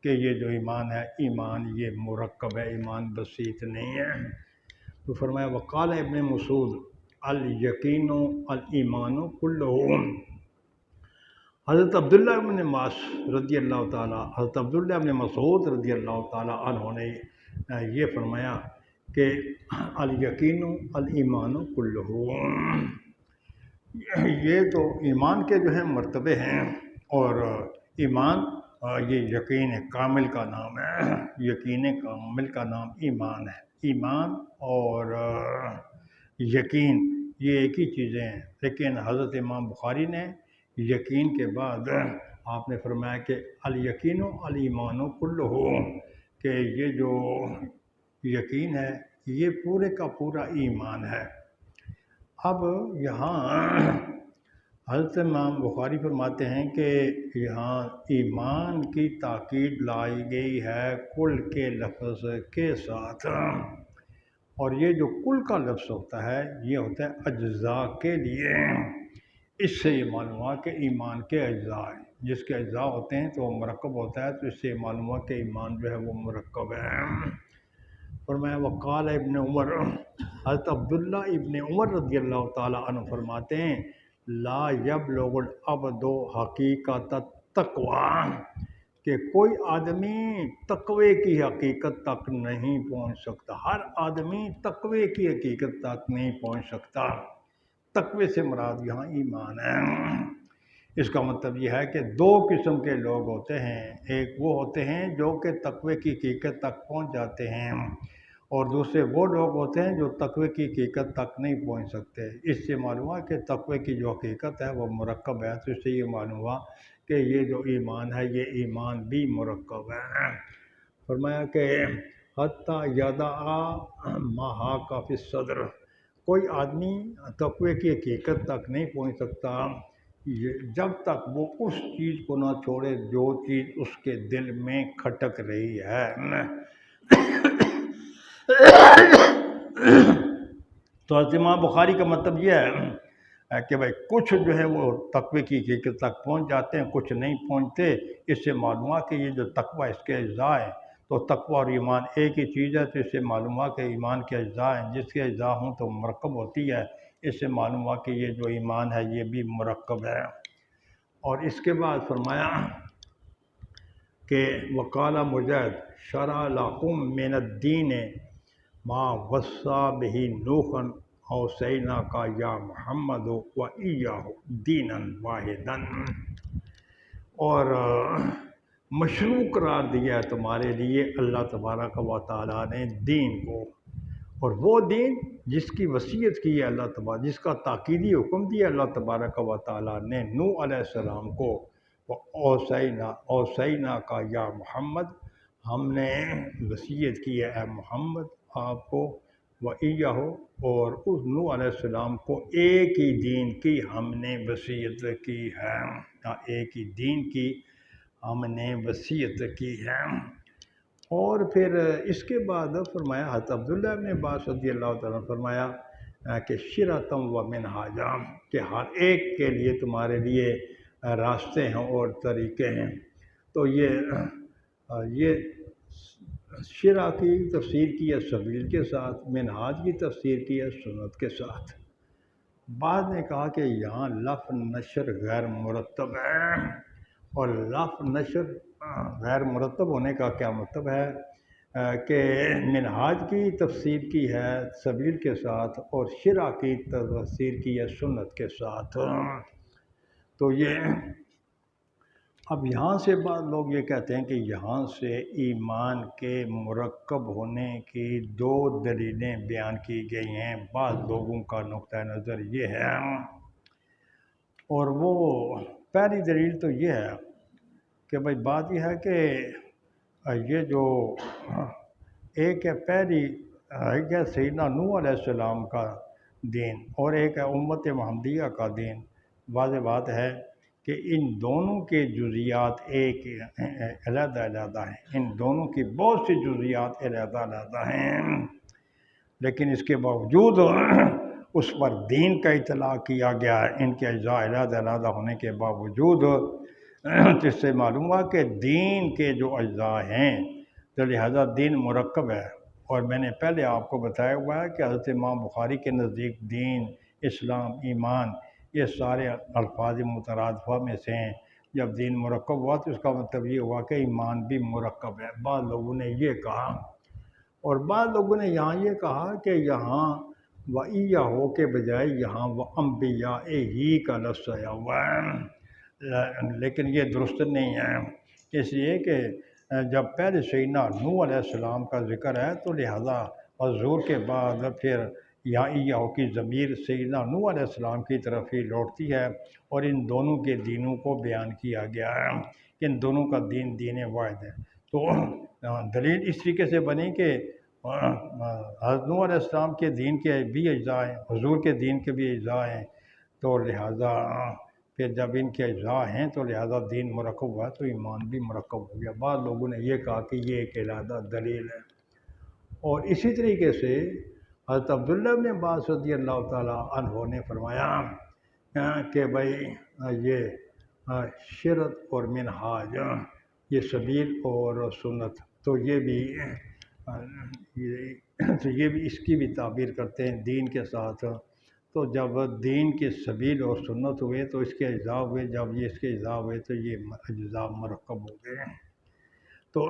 کہ یہ جو ایمان ہے، ایمان یہ مرکب ہے، ایمان بسیط نہیں ہے۔ تو فرمایا وقال ابن مسعود الیقین الایمان کلہ۔ حضرت عبداللہ ابن رضی اللہ تعالیٰ حضرت عبداللہ ابن مسعود رضی اللہ تعالیٰ عنہ نے یہ فرمایا کہ الیقین الایمان کلہ، یہ تو ایمان کے جو ہیں مرتبے ہیں، اور ایمان یہ یقین کامل کا نام ہے، یقین کامل کا نام ایمان ہے۔ ایمان اور یقین یہ ایک ہی چیزیں ہیں، لیکن حضرت امام بخاری نے یقین کے بعد آپ نے فرمایا کہ الیقین الایمان کلہ، کہ یہ جو یقین ہے یہ پورے کا پورا ایمان ہے۔ اب یہاں حضرت امام بخاری فرماتے ہیں کہ یہاں ایمان کی تاکید لائی گئی ہے کل کے لفظ کے ساتھ، اور یہ جو کل کا لفظ ہوتا ہے یہ ہوتا ہے اجزاء کے لیے۔ اس سے یہ معلوم ہوا کہ ایمان کے اجزاء ہیں، جس کے اجزاء ہوتے ہیں تو وہ مرکب ہوتا ہے، تو اس سے معلوم ہوا کہ ایمان جو ہے وہ مرکب ہے۔ فرمایا وقال ابن عمر، حضرت عبداللہ ابن عمر رضی اللہ تعالیٰ عنہ فرماتے ہیں لا یبلغ العبد حقیقت التقوی، کہ کوئی آدمی تقوی کی حقیقت تک نہیں پہنچ سکتا، ہر آدمی تقوی کی حقیقت تک نہیں پہنچ سکتا۔ تقوی سے مراد یہاں ایمان ہے۔ اس کا مطلب یہ ہے کہ 2 قسم کے لوگ ہوتے ہیں، ایک وہ ہوتے ہیں جو کہ تقوی کی حقیقت تک پہنچ جاتے ہیں، اور دوسرے وہ لوگ ہوتے ہیں جو تقوی کی حقیقت تک نہیں پہنچ سکتے۔ اس سے معلوم ہوا کہ تقوی کی جو حقیقت ہے وہ مرکب ہے، تو اس سے یہ معلوم ہوا کہ یہ جو ایمان ہے یہ ایمان بھی مرکب ہے۔ فرمایا کہ حتی یدع ما حاک فی الصدر، کوئی آدمی تقوی کی حقیقت تک نہیں پہنچ سکتا جب تک وہ اس چیز کو نہ چھوڑے جو چیز اس کے دل میں کھٹک رہی ہے۔ تو حضرت امام بخاری کا مطلب یہ ہے کہ بھائی کچھ جو ہے وہ تقوی کی حقیقت تک پہنچ جاتے ہیں، کچھ نہیں پہنچتے۔ اس سے معلوم ہوا کہ یہ جو تقوی اس کے اجزاء ہیں، تو تقوی اور ایمان ایک ہی چیز ہے، تو اس سے معلوم ہوا کہ ایمان کے اجزاء ہیں، جس کے اجزاء ہوں تو مرکب ہوتی ہے۔ اس سے معلوم ہوا کہ یہ جو ایمان ہے یہ بھی مرکب ہے۔ اور اس کے بعد فرمایا کہ وقال مجاہد شرع لکم من الدین ما وصى به نوحا اوصیناک یا محمد و ایاہ دینا واحدا، اور مشروع قرار دیا ہے تمہارے لیے اللہ تبارک و تعالیٰ نے دین کو، اور وہ دین جس کی وصیت کی ہے اللہ تبارک، جس کا تاکیدی حکم دیا اللہ تبارک و تعالیٰ نے نوح علیہ السلام کو، اوصینا کا یا محمد، ہم نے وصیت کی ہے اے محمد آپ کو، وَإِيَّهُ، اور اس نوح علیہ السلام کو ایک ہی دین کی ہم نے وصیت کی ہے، ایک ہی دین کی ہم نے وصیت کی ہے۔ اور پھر اس کے بعد فرمایا حضرت عبداللہ ابن عباس رضی اللہ تعالیٰ نے فرمایا کہ شرعۃ و منہاجا، کہ ہر ایک کے لیے تمہارے لیے راستے ہیں اور طریقے ہیں۔ تو یہ شرع کی تفسیر کی ہے سبیل کے ساتھ، منہاج کی تفسیر کی ہے سنت کے ساتھ۔ بعد نے کہا کہ یہاں لفظ نشر غیر مرتب ہے، اور لفظ نشر غیر مرتب ہونے کا کیا مطلب ہے کہ منہاج کی تفسیر کی ہے سبیل کے ساتھ اور شرع کی تفسیر کی ہے سنت کے ساتھ۔ تو یہ اب یہاں سے بعض لوگ یہ کہتے ہیں کہ یہاں سے ایمان کے مرکب ہونے کی دو دلیلیں بیان کی گئی ہیں۔ بعض لوگوں کا نقطہ نظر یہ ہے، اور وہ پہلی دلیل تو یہ ہے کہ بھائی بات یہ ہے کہ یہ جو ایک ہے پہلی ایک ہے سیدنا نوح علیہ السلام کا دین اور ایک ہے امت محمدیہ کا دین۔ واضح بات ہے کہ ان دونوں کے جزیات ایک علیحدہ علیحدہ ہیں، ان دونوں کی بہت سی جزیات علیحدہ علیحدہ ہیں، لیکن اس کے باوجود اس پر دین کا اطلاق کیا گیا ہے۔ ان کے اجزاء علیحدہ علیحدہ ہونے کے باوجود اس سے معلوم ہوا کہ دین کے جو اجزاء ہیں تو لہذا دین مرکب ہے۔ اور میں نے پہلے آپ کو بتایا ہوا ہے کہ حضرت امام بخاری کے نزدیک دین، اسلام، ایمان یہ سارے الفاظ مترادفہ میں سے ہیں۔ جب دین مرکب ہوا تو اس کا مطلب یہ ہوا کہ ایمان بھی مرکب ہے۔ بعض لوگوں نے یہ کہا، اور بعض لوگوں نے یہاں یہ کہا کہ یہاں وَإِيَّهُ کے بجائے یہاں وَأَنْبِيَائِهِ کا لفظ آیا ہوا ہے، لیکن یہ درست نہیں ہے، اس لیے کہ جب پہلے سیدنا نوح علیہ السلام کا ذکر ہے تو لہذا حضور کے بعد پھر یا کی ضمیر سیدنا نوح علیہ السلام کی طرف ہی لوٹتی ہے، اور ان دونوں کے دینوں کو بیان کیا گیا ہے کہ ان دونوں کا دین دین واحد ہے۔ تو دلیل اس طریقے سے بنی کہ حضرت نوح علیہ السلام کے دین کے بھی اجزاء ہیں، حضور کے دین کے بھی اجزاء ہیں، تو لہذا پھر جب ان کے اجزاء ہیں تو لہذا دین مرکب ہوا تو ایمان بھی مرکب ہو گیا۔ بعض لوگوں نے یہ کہا کہ یہ ایک علیحدہ دلیل ہے۔ اور اسی طریقے سے حضرت عبداللہ بن عباس رضی اللہ تعالیٰ عنہ نے فرمایا کہ بھائی یہ شرط اور منہاج، یہ سبیل اور سنت، تو یہ بھی اس کی بھی تعبیر کرتے ہیں دین کے ساتھ۔ تو جب دین کے سبیل اور سنت ہوئے تو اس کے اجزاء ہوئے، جب یہ اس کے اجزاء ہوئے تو یہ اجزاء مرکب ہو گئے۔ تو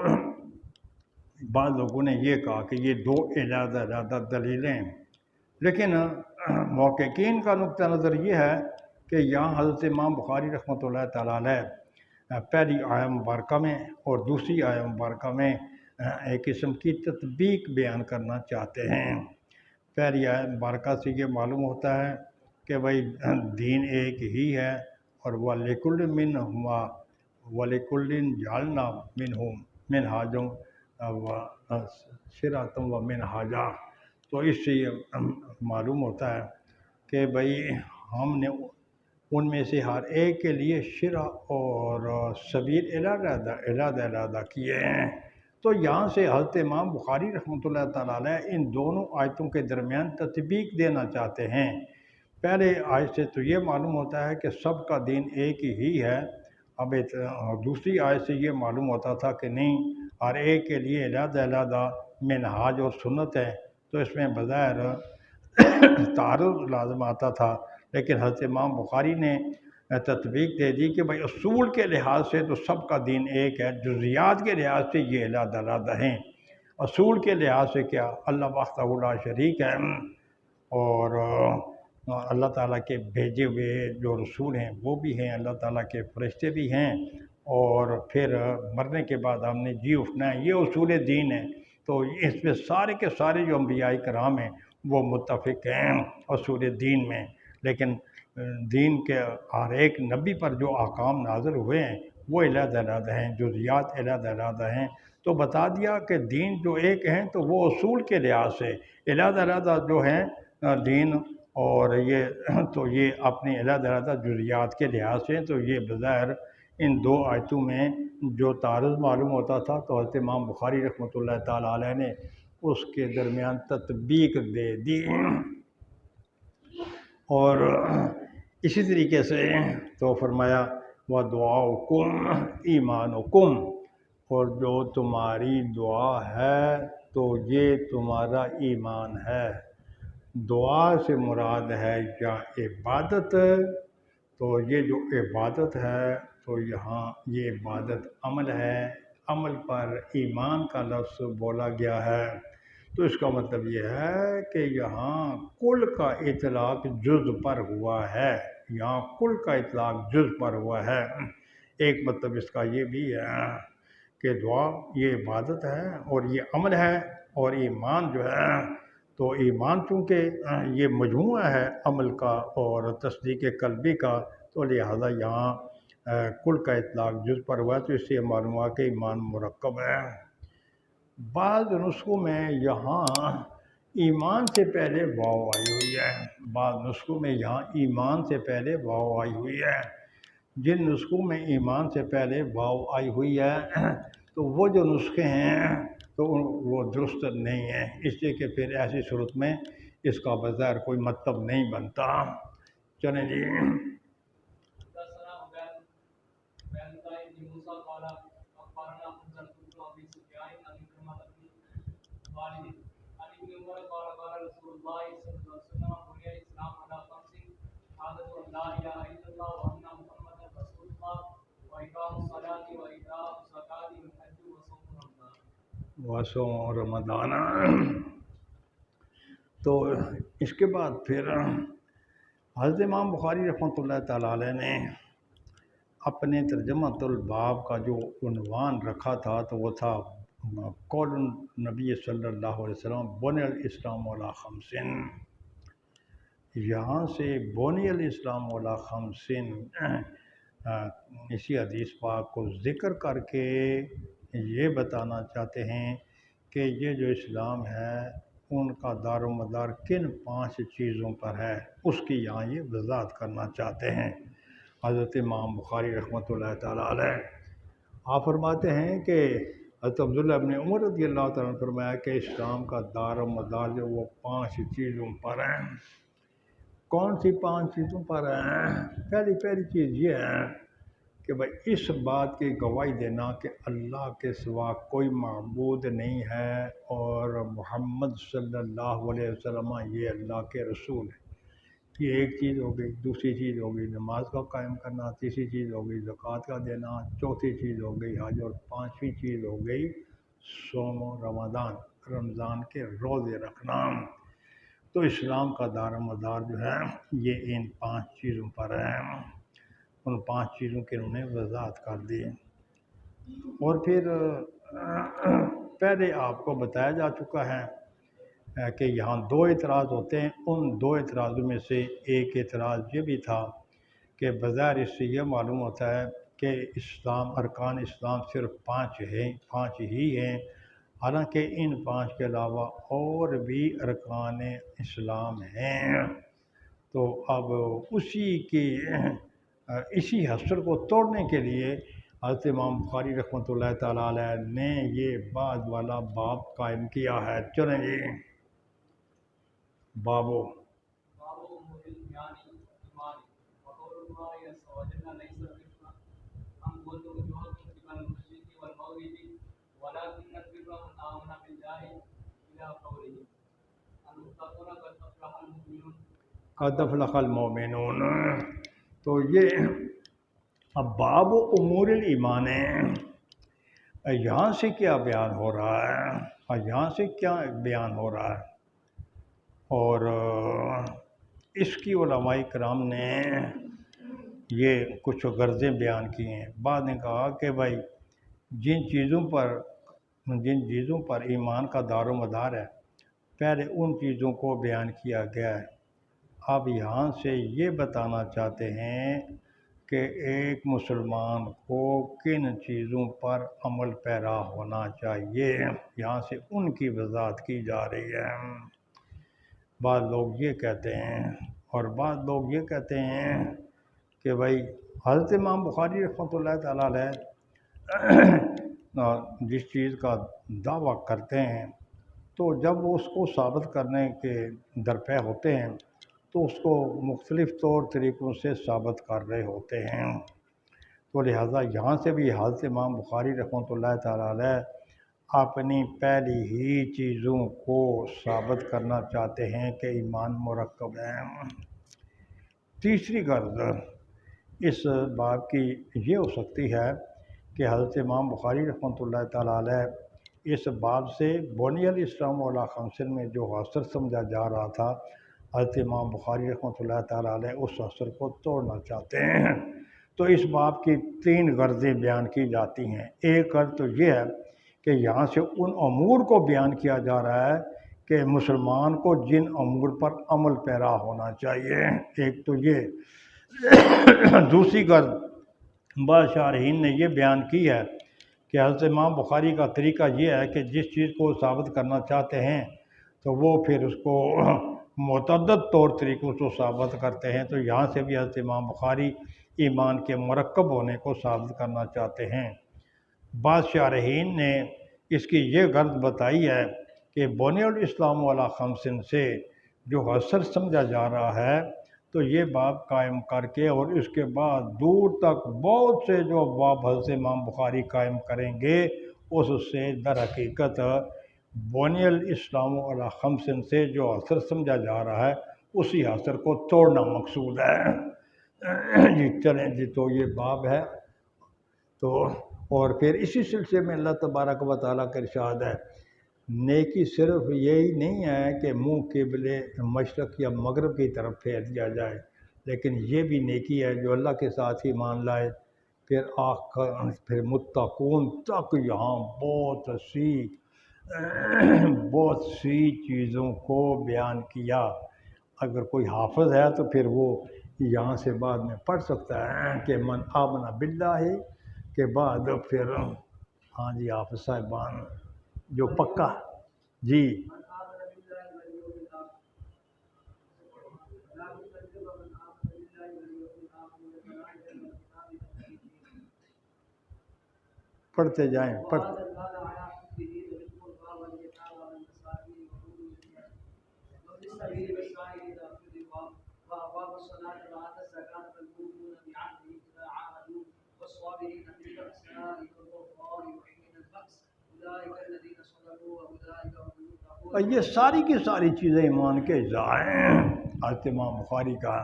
بعض لوگوں نے یہ کہا کہ یہ دو علیحدہ علیحدہ دلیلیں، لیکن محققین کا نقطہ نظر یہ ہے کہ یہاں حضرت امام بخاری رحمۃ اللہ تعالیٰ علیہ پہلی آیہ مبارکہ میں اور دوسری آیہ مبارکہ میں ایک قسم کی تطبیق بیان کرنا چاہتے ہیں۔ پہلی آیہ مبارکہ سے یہ معلوم ہوتا ہے کہ بھائی دین ایک ہی ہے، اور وَلِكُلٍّ مِّنْهُمَا وَلِكُلٍّ جَعَلْنَا مِنْهُمْ مِنْهَاجًا وَشِرْعَةً وَمِنْهَاجًا۔ تو اس سے یہ معلوم ہوتا ہے کہ بھائی ہم نے ان میں سے ہر ایک کے لیے شرع اور سبیل علیحدہ علیحدہ کیے ہیں۔ تو یہاں سے حضرت امام بخاری رحمۃ اللہ تعالیٰ علیہ ان دونوں آیتوں کے درمیان تطبیق دینا چاہتے ہیں۔ پہلے آیت سے تو یہ معلوم ہوتا ہے کہ سب کا دین ایک ہی ہے، اب دوسری آیت سے یہ معلوم ہوتا تھا کہ نہیں، ہر ایک کے لیے علیحدہ علیحدہ منہاج اور سنت ہے، تو اس میں بظاہر تعارض لازم آتا تھا، لیکن حضرت امام بخاری نے تطبیق دے دی کہ بھائی اصول کے لحاظ سے تو سب کا دین ایک ہے، جزیات کے لحاظ سے یہ علیحدہ علیحدہ ہیں۔ اصول کے لحاظ سے کیا، اللہ وحدہ لا شریک ہے، اور اللہ تعالیٰ کے بھیجے ہوئے جو رسول ہیں وہ بھی ہیں، اللہ تعالیٰ کے فرشتے بھی ہیں، اور پھر مرنے کے بعد ہم نے جی اٹھنا ہے، یہ اصول دین ہے۔ تو اس میں سارے کے سارے جو انبیاء کرام ہیں وہ متفق ہیں اصول دین میں، لیکن دین کے ہر ایک نبی پر جو احکام نازل ہوئے ہیں وہ علیحدہ علیحدہ ہیں، جزیات علیحدہ علیحدہ ہیں۔ تو بتا دیا کہ دین جو ایک ہیں تو وہ اصول کے لحاظ سے علیحدہ علیحدہ جو ہیں دین، اور یہ اپنی علیحدہ علیحدہ جزیات کے لحاظ سے، تو یہ بظاہر ان دو آیتوں میں جو تعارض معلوم ہوتا تھا تو حضرت امام بخاری رحمۃ اللہ تعالیٰ علیہ نے اس کے درمیان تطبیق دے دی۔ اور اسی طریقے سے تو فرمایا وَدُعَاؤُكُمْ ایمانُکم، اور جو تمہاری دعا ہے تو یہ تمہارا ایمان ہے۔ دعا سے مراد ہے یا عبادت، تو یہ جو عبادت ہے تو یہاں یہ عبادت عمل ہے، عمل پر ایمان کا لفظ بولا گیا ہے، تو اس کا مطلب یہ ہے کہ یہاں کل کا اطلاق جز پر ہوا ہے، یہاں کل کا اطلاق جز پر ہوا ہے۔ ایک مطلب اس کا یہ بھی ہے کہ دعا یہ عبادت ہے اور یہ عمل ہے، اور ایمان جو ہے تو ایمان چونکہ یہ مجموعہ ہے عمل کا اور تصدیق قلبی کا، تو لہٰذا یہاں کل کا اطلاق جز پر ہوا، تو اس سے معلوم ہوا کہ ایمان مرکب ہے۔ بعض نسخوں میں یہاں ایمان سے پہلے واو آئی ہوئی ہے، بعض نسخوں میں یہاں ایمان سے پہلے واو آئی ہوئی ہے۔ جن نسخوں میں ایمان سے پہلے واو آئی ہوئی ہے تو وہ جو نسخے ہیں تو وہ درست نہیں ہیں، اس لیے کہ پھر ایسی صورت میں اس کا بظاہر کوئی مطلب نہیں بنتا۔ چلیں جی۔ وصوم رمضان، تو اس کے بعد پھر حضرت امام بخاری رحمۃ اللہ تعالیٰ علیہ نے اپنے ترجمۃ الباب کا جو عنوان رکھا تھا تو وہ تھا قول نبی صلی اللہ علیہ وسلم بنی الاسلام علی خمس۔ یہاں سے بنی الاسلام علی خمس اسی حدیث پاک کو ذکر کر کے یہ بتانا چاہتے ہیں کہ یہ جو اسلام ہے ان کا دار و مدار کن 5 چیزوں پر ہے، اس کی یہاں یہ وضاحت کرنا چاہتے ہیں حضرت امام بخاری رحمۃ اللہ تعالیٰ علیہ۔ آپ فرماتے ہیں کہ حضرت عبداللہ ابن عمر رضی اللہ تعالیٰ عنہ نے فرمایا کہ اسلام کا دار و مدار جو وہ 5 چیزوں پر ہیں۔ کون سی 5 چیزوں پر ہیں؟ پہلی چیز یہ ہے کہ بھائی اس بات کی گواہی دینا کہ اللہ کے سوا کوئی معبود نہیں ہے اور محمد صلی اللہ علیہ وسلم یہ اللہ کے رسول ہے، یہ ایک چیز ہو گئی۔ دوسری چیز ہو گئی نماز کا قائم کرنا، تیسری چیز ہو گئی زکوٰۃ کا دینا، چوتھی چیز ہو گئی حج، اور 5ویں چیز ہو گئی صوم و رمضان، رمضان کے روزے رکھنا۔ تو اسلام کا دار و مدار جو ہے یہ ان 5 چیزوں پر ہے۔ ان 5 چیزوں کی انہوں نے وضاحت کر دی، اور پھر پہلے آپ کو بتایا جا چکا ہے کہ یہاں 2 اعتراض ہوتے ہیں۔ ان 2 اعتراضوں میں سے ایک اعتراض یہ بھی تھا کہ بظاہر اس سے یہ معلوم ہوتا ہے کہ اسلام، ارکان اسلام صرف 5 ہی ہیں، حالانکہ ان 5 کے علاوہ اور بھی ارکان اسلام ہیں۔ تو اب اسی حصر کو توڑنے کے لیے حضرت امام بخاری رحمۃ اللہ تعالیٰ علیہ نے یہ بعد والا باب قائم کیا ہے۔ چلیں جی۔ بابو قد افلح المؤمنون، تو یہ اب باب امور الایمان ہے۔ یہاں سے کیا بیان ہو رہا ہے، اور اس کی علماء کرام نے یہ کچھ غرضیں بیان کی ہیں۔ بعد نے کہا کہ بھائی جن چیزوں پر ایمان کا دار و مدار ہے پہلے ان چیزوں کو بیان کیا گیا ہے۔ اب یہاں سے یہ بتانا چاہتے ہیں کہ ایک مسلمان کو کن چیزوں پر عمل پیرا ہونا چاہیے، یہاں سے ان کی وضاحت کی جا رہی ہے۔ بعض لوگ یہ کہتے ہیں کہ بھائی حضرت امام بخاری رحمۃ اللہ تعالیٰ علیہ جس چیز کا دعویٰ کرتے ہیں تو جب وہ اس کو ثابت کرنے کے درپے ہوتے ہیں تو اس کو مختلف طور طریقوں سے ثابت کر رہے ہوتے ہیں۔ تو لہٰذا یہاں سے بھی حضرت امام بخاری رحمۃ اللہ تعالیٰ علیہ اپنی پہلی ہی چیزوں کو ثابت کرنا چاہتے ہیں کہ ایمان مرکب ہے۔ تیسری غرض اس باب کی یہ ہو سکتی ہے کہ حضرت امام بخاری رحمۃ اللہ تعالیٰ علیہ اس باب سے بنی الاسلام علی خمس میں جو حصر سمجھا جا رہا تھا، حضرت امام بخاری رحمۃ اللہ تعالیٰ علیہ اس حصر کو توڑنا چاہتے ہیں۔ تو اس باب کی 3 غرضیں بیان کی جاتی ہیں۔ ایک غرض تو یہ ہے کہ یہاں سے ان امور کو بیان کیا جا رہا ہے کہ مسلمان کو جن امور پر عمل پیرا ہونا چاہیے، ایک تو یہ۔ دوسری غرض بعض شارحین نے یہ بیان کی ہے کہ حضرت امام بخاری کا طریقہ یہ ہے کہ جس چیز کو ثابت کرنا چاہتے ہیں تو وہ پھر اس کو متعدد طور طریقوں سے ثابت کرتے ہیں۔ تو یہاں سے بھی حضرت امام بخاری ایمان کے مرکب ہونے کو ثابت کرنا چاہتے ہیں۔ بعض شارحین نے اس کی یہ غرض بتائی ہے کہ بنی الاسلام علی خمس سے جو حصر سمجھا جا رہا ہے تو یہ باب قائم کر کے اور اس کے بعد دور تک بہت سے جو باب حضرت امام بخاری قائم کریں گے اس سے در حقیقت بنی الاسلام علی خمس سے جو حصر سمجھا جا رہا ہے اسی حصر کو توڑنا مقصود ہے۔ جی چلیں جی، تو یہ باب ہے۔ تو اور پھر اسی سلسلے میں اللہ تبارک و تعالیٰ کا ارشاد ہے، نیکی صرف یہی نہیں ہے کہ منہ قبل مشرق یا مغرب کی طرف پھیر دیا جائے، لیکن یہ بھی نیکی ہے جو اللہ کے ساتھ ہی مان لائے۔ پھر متقون تک یہاں بہت سی چیزوں کو بیان کیا۔ اگر کوئی حافظ ہے تو پھر وہ یہاں سے بعد میں پڑھ سکتا ہے کہ من آمن باللہ کے بعد پھر ہاں جی حافظ صاحبان جو پکا جی پڑھتے جائیں یہ ساری کی ساری چیزیں ایمان کے اجزاء ہیں۔ حضرت امام بخاری کا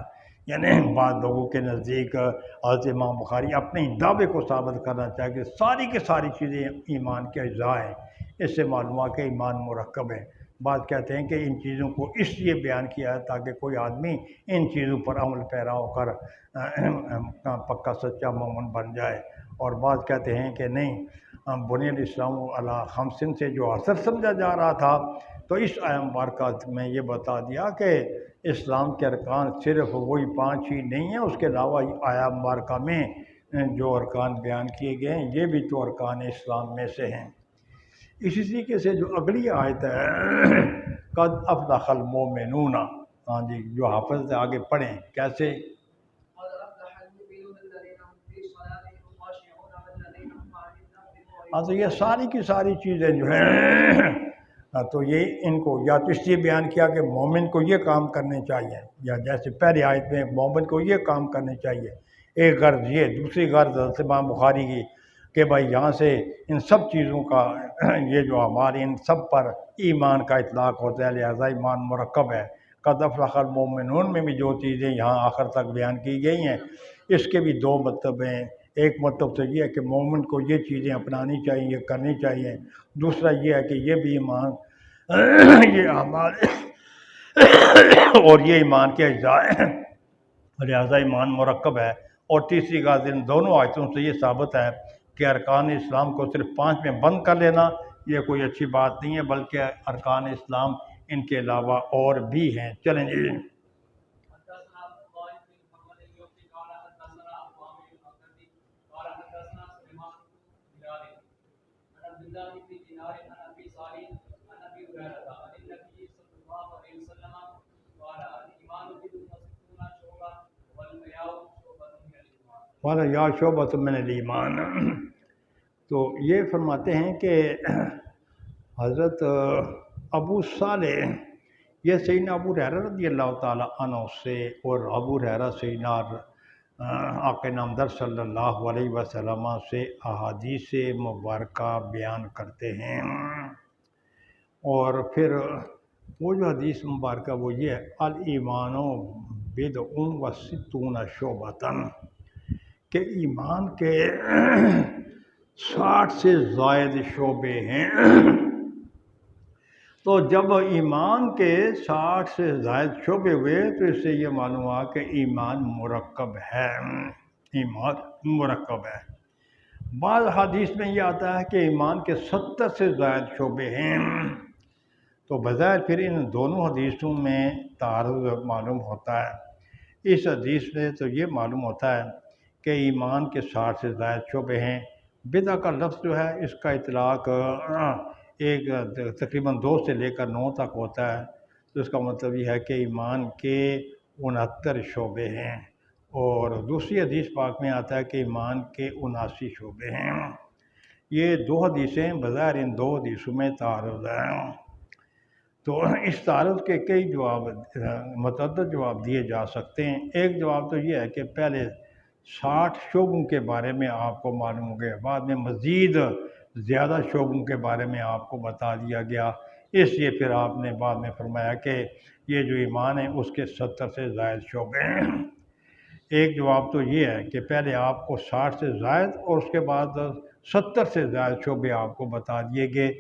یعنی بعض لوگوں کے نزدیک حضرت امام بخاری اپنے دعوے کو ثابت کرنا چاہے کہ ساری کی ساری چیزیں ایمان کے اجزاء ہیں، اس سے معلوم ہوا کہ ایمان مرکب ہے۔ بعض کہتے ہیں کہ ان چیزوں کو اس لیے بیان کیا ہے تاکہ کوئی آدمی ان چیزوں پر عمل پیرا ہو کر پکا سچا مومن بن جائے، اور بعض کہتے ہیں کہ نہیں، بنی الاسلام علی خمس سے جو اثر سمجھا جا رہا تھا تو اس آیہ مبارکہ میں یہ بتا دیا کہ اسلام کے ارکان صرف وہی 5 ہی نہیں ہیں، اس کے علاوہ آیہ مبارکہ میں جو ارکان بیان کیے گئے ہیں یہ بھی تو ارکان اسلام میں سے ہیں۔ اسی طریقے سے جو اگلی آیت ہے قد افلح المؤمنون، ہاں جی جو حافظ آگے پڑھیں کیسے، ہاں تو یہ ساری کی ساری چیزیں جو ہیں تو یہ ان کو یا تو اس لیے بیان کیا کہ مومن کو یہ کام کرنے چاہیے، یا جیسے پہلی آیت میں مومن کو یہ کام کرنے چاہیے، ایک غرض یہ۔ دوسری غرض حضرت امام بخاری کی کہ بھائی یہاں سے ان سب چیزوں کا یہ جو ہمارے ان سب پر ایمان کا اطلاق ہوتا ہے، لہذا ایمان مرکب ہے۔ قد افلح المؤمنون میں بھی جو چیزیں یہاں آخر تک بیان کی گئی ہیں اس کے بھی 2 مطلب ہیں۔ ایک مطلب تو یہ ہے کہ مومن کو یہ چیزیں اپنانی چاہیے، یہ کرنی چاہیے۔ دوسرا یہ ہے کہ یہ بھی ایمان یہ اعمال اور یہ ایمان کے اجزاء ہیں، لہذا ایمان مرکب ہے۔ اور تیسری بات ان دونوں آیتوں سے یہ ثابت ہے کہ ارکان اسلام کو صرف 5 میں بند کر لینا یہ کوئی اچھی بات نہیں ہے، بلکہ ارکان اسلام ان کے علاوہ اور بھی ہیں۔ چلیں جی، والا یا شعبۃ من الایمان، تو یہ فرماتے ہیں کہ حضرت ابو صالح یہ سیدنا ابو ہریرہ رضی اللہ تعالیٰ عنہ سے، اور ابو ہریرہ سیدنا آقا نامدار صلی اللہ علیہ وسلم سے احادیث مبارکہ بیان کرتے ہیں۔ اور پھر وہ جو حدیث مبارکہ وہ یہ ہے الایمان بدع و ستون شعبۃ، کہ ایمان کے 60 سے زائد شعبے ہیں۔ تو جب ایمان کے 60 سے زائد شعبے ہوئے تو اس سے یہ معلوم ہوا کہ ایمان مرکب ہے۔ ایمان مرکب ہے۔ بعض حدیث میں یہ آتا ہے کہ ایمان کے 70 سے زائد شعبے ہیں، تو بظاہر پھر ان دونوں حدیثوں میں تعارض معلوم ہوتا ہے۔ اس حدیث سے تو یہ معلوم ہوتا ہے کہ ایمان کے 60 سے زائد شعبے ہیں۔ بدعہ کا لفظ جو ہے اس کا اطلاق ایک تقریباً 2 سے لے کر 9 تک ہوتا ہے، تو اس کا مطلب یہ ہے کہ ایمان کے 69 شعبے ہیں، اور دوسری حدیث پاک میں آتا ہے کہ ایمان کے 79 شعبے ہیں۔ یہ 2 حدیثیں بظاہر ان 2 حدیثوں میں تعارض ہیں، تو اس تعارض کے کئی جواب متعدد جواب دیے جا سکتے ہیں۔ ایک جواب تو یہ ہے کہ پہلے 60 شعبوں کے بارے میں آپ کو معلوم ہو گیا، بعد میں مزید زیادہ شعبوں کے بارے میں آپ کو بتا دیا گیا، اس لیے پھر آپ نے بعد میں فرمایا کہ یہ جو ایمان ہے اس کے 70 سے زائد شعبے ہیں۔ ایک جواب تو یہ ہے کہ پہلے آپ کو 60 سے زائد اور اس کے بعد 70 سے زائد شعبے آپ کو بتا دیے گئے،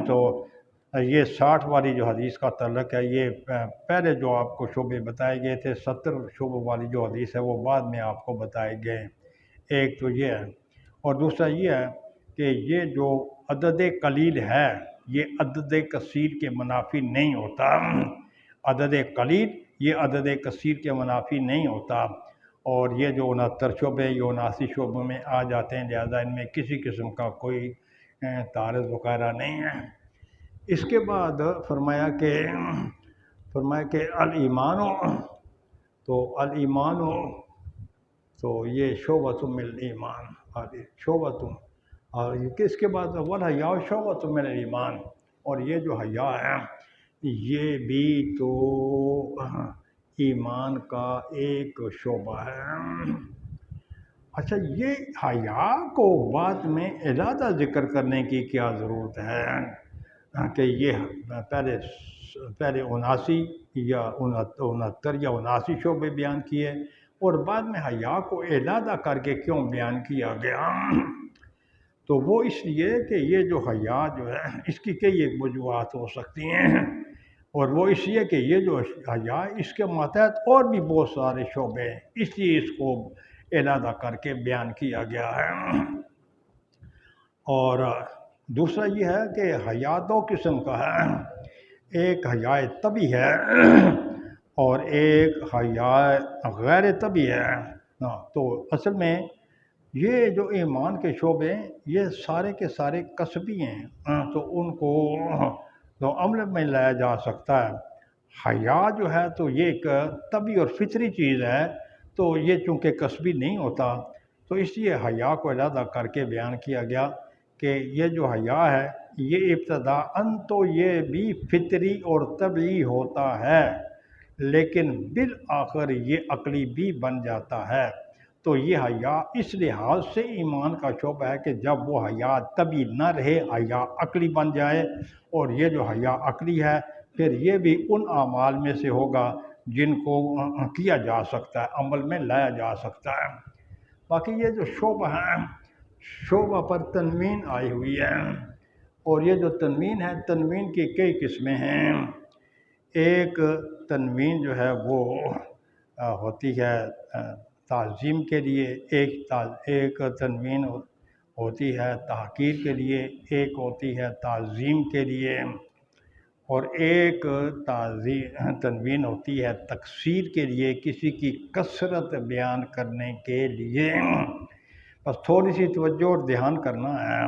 تو یہ 60 والی جو حدیث کا تعلق ہے، یہ پہلے جو آپ کو شعبے بتائے گئے تھے، 70 شعبوں والی جو حدیث ہے وہ بعد میں آپ کو بتائے گئے۔ ایک تو یہ ہے، اور دوسرا یہ ہے کہ یہ جو عدد قلیل ہے یہ عدد کثیر کے منافی نہیں ہوتا۔ عدد قلیل یہ عدد کثیر کے منافی نہیں ہوتا، اور یہ جو 69 شعبے یہ 79 شعبوں میں آ جاتے ہیں، لہذا ان میں کسی قسم کا کوئی تعارض وغیرہ نہیں ہے۔ اس کے بعد فرمایا کہ الایمان، تو الایمان تو یہ شعبۃ من الایمان، شعبۃ، اور اس کے بعد والحیاء شعبۃ من الایمان، اور یہ جو حیا ہے یہ بھی تو ایمان کا ایک شعبہ ہے۔ اچھا، یہ حیا کو بعد میں علیحدہ ذکر کرنے کی کیا ضرورت ہے کہ یہ پہلے 79 یا 69 یا 79 شعبے بیان کیے اور بعد میں حیا کو علیحدہ کر کے کیوں بیان کیا گیا؟ تو وہ اس لیے کہ یہ جو حیا جو ہے اس کی کئی ایک وجوہات ہو سکتی ہیں، اور وہ اس لیے کہ یہ جو حیا اس کے ماتحت اور بھی بہت سارے شعبے ہیں، اس لیے اس کو علیحدہ کر کے بیان کیا گیا ہے۔ اور دوسرا یہ ہے کہ حیا 2 قسم کا ہے، ایک حیا طبعی ہے اور ایک حیا غیر طبعی ہے۔ تو اصل میں یہ جو ایمان کے شعبے ہیں یہ سارے کے سارے کسبی ہیں، تو ان کو تو عمل میں لایا جا سکتا ہے۔ حیا جو ہے تو یہ ایک طبعی اور فطری چیز ہے، تو یہ چونکہ کسبی نہیں ہوتا، تو اس لیے حیا کو علیحدہ کر کے بیان کیا گیا کہ یہ جو حیا ہے یہ ابتداءً تو یہ بھی فطری اور طبعی ہوتا ہے، لیکن بالآخر یہ عقلی بھی بن جاتا ہے۔ تو یہ حیا اس لحاظ سے ایمان کا شعبہ ہے کہ جب وہ حیا طبعی نہ رہے، حیا عقلی بن جائے، اور یہ جو حیا عقلی ہے پھر یہ بھی ان اعمال میں سے ہوگا جن کو کیا جا سکتا ہے، عمل میں لایا جا سکتا ہے۔ باقی یہ جو شعبہ ہے، شعبہ پر تنوین آئی ہوئی ہے، اور یہ جو تنوین ہے، تنوین کی کئی قسمیں ہیں۔ ایک تنوین جو ہے وہ ہوتی ہے تعظیم کے لیے، ایک تنوین ہوتی ہے تحقیر کے لیے، ایک ہوتی ہے تعظیم کے لیے، اور ایک تنوین ہوتی ہے تکثیر کے لیے، کسی کی کثرت بیان کرنے کے لیے۔ بس تھوڑی سی توجہ اور دھیان کرنا ہے۔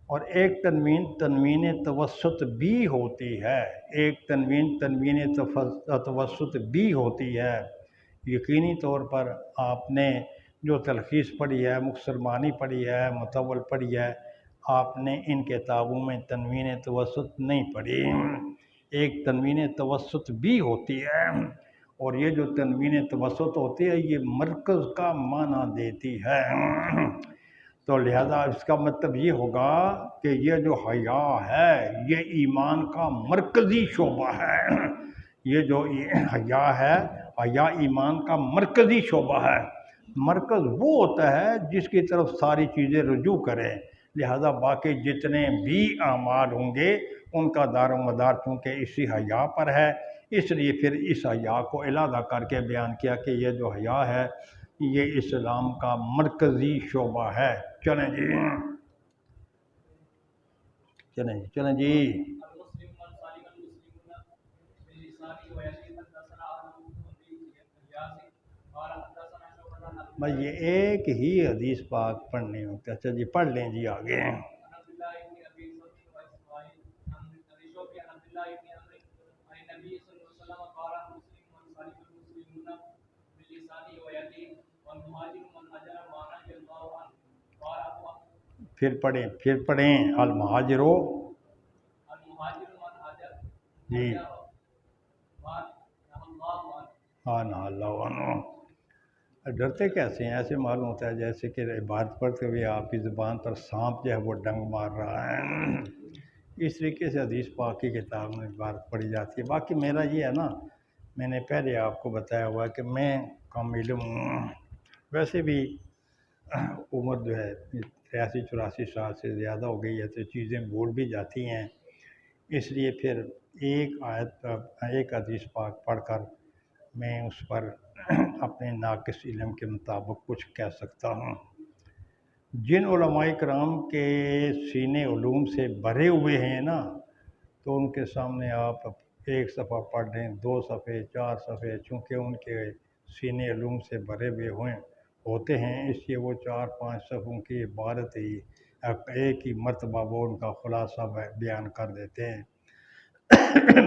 اور ایک تنوین توسط بھی ہوتی ہے، ایک تنوین توسط بھی ہوتی ہے۔ یقینی طور پر آپ نے جو تلخیص پڑھی ہے، مختصرمانی پڑھی ہے، مطول پڑھی ہے، آپ نے ان کتابوں میں تنوین توسط نہیں پڑھی۔ ایک تنوین توسط بھی ہوتی ہے، اور یہ جو تنوین توسط ہوتی ہے یہ مرکز کا معنی دیتی ہے، تو لہذا اس کا مطلب یہ ہوگا کہ یہ جو حیا ہے یہ ایمان کا مرکزی شعبہ ہے۔ یہ جو حیا ہے، حیا ایمان کا مرکزی شعبہ ہے۔ مرکز وہ ہوتا ہے جس کی طرف ساری چیزیں رجوع کریں، لہذا باقی جتنے بھی اعمال ہوں گے ان کا دار و مدار چونکہ اسی حیا پر ہے، اس لیے پھر اس حیا کو علیحدہ کر کے بیان کیا کہ یہ جو حیا ہے یہ اسلام کا مرکزی شعبہ ہے۔ چلیں جی چلیں جی چلیں جی۔ بھائی یہ ایک ہی حدیث پاک پڑھنی ہوتی ہے۔ اچھا جی پڑھ لیں جی آگے۔ پھر پڑھیں المہاجرو جی ہاں نہ اللہ عنہ۔ ڈرتے کیسے ہیں؟ ایسے معلوم ہوتا ہے جیسے کہ عبادت پڑھتے ہوئے آپ کی زبان پر سانپ جو ہے وہ ڈنگ مار رہا ہے۔ اس طریقے سے حدیث پاک کی کتاب میں عبادت پڑھی جاتی ہے۔ باقی میرا یہ ہے نا، میں نے پہلے آپ کو بتایا ہوا کہ میں کم علم ہوں، ویسے بھی عمر جو ہے 83-84 سال سے زیادہ ہو گئی ہے تو چیزیں بھول بھی جاتی ہیں، اس لیے پھر ایک آیت ایک حدیث پاک پڑھ کر میں اس پر اپنے ناقص علم کے مطابق کچھ کہہ سکتا ہوں۔ جن علماء کرام کے سینے علوم سے بھرے ہوئے ہیں نا، تو ان کے سامنے آپ ایک صفحہ پڑھ لیں، 2 صفحے 4 صفحے، چونکہ ان کے سینے علوم سے بھرے ہوئے ہوتے ہیں، اس لیے وہ 4-5 صفحوں کی عبارت ہی ایک ہی مرتبہ وہ ان کا خلاصہ بیان کر دیتے ہیں۔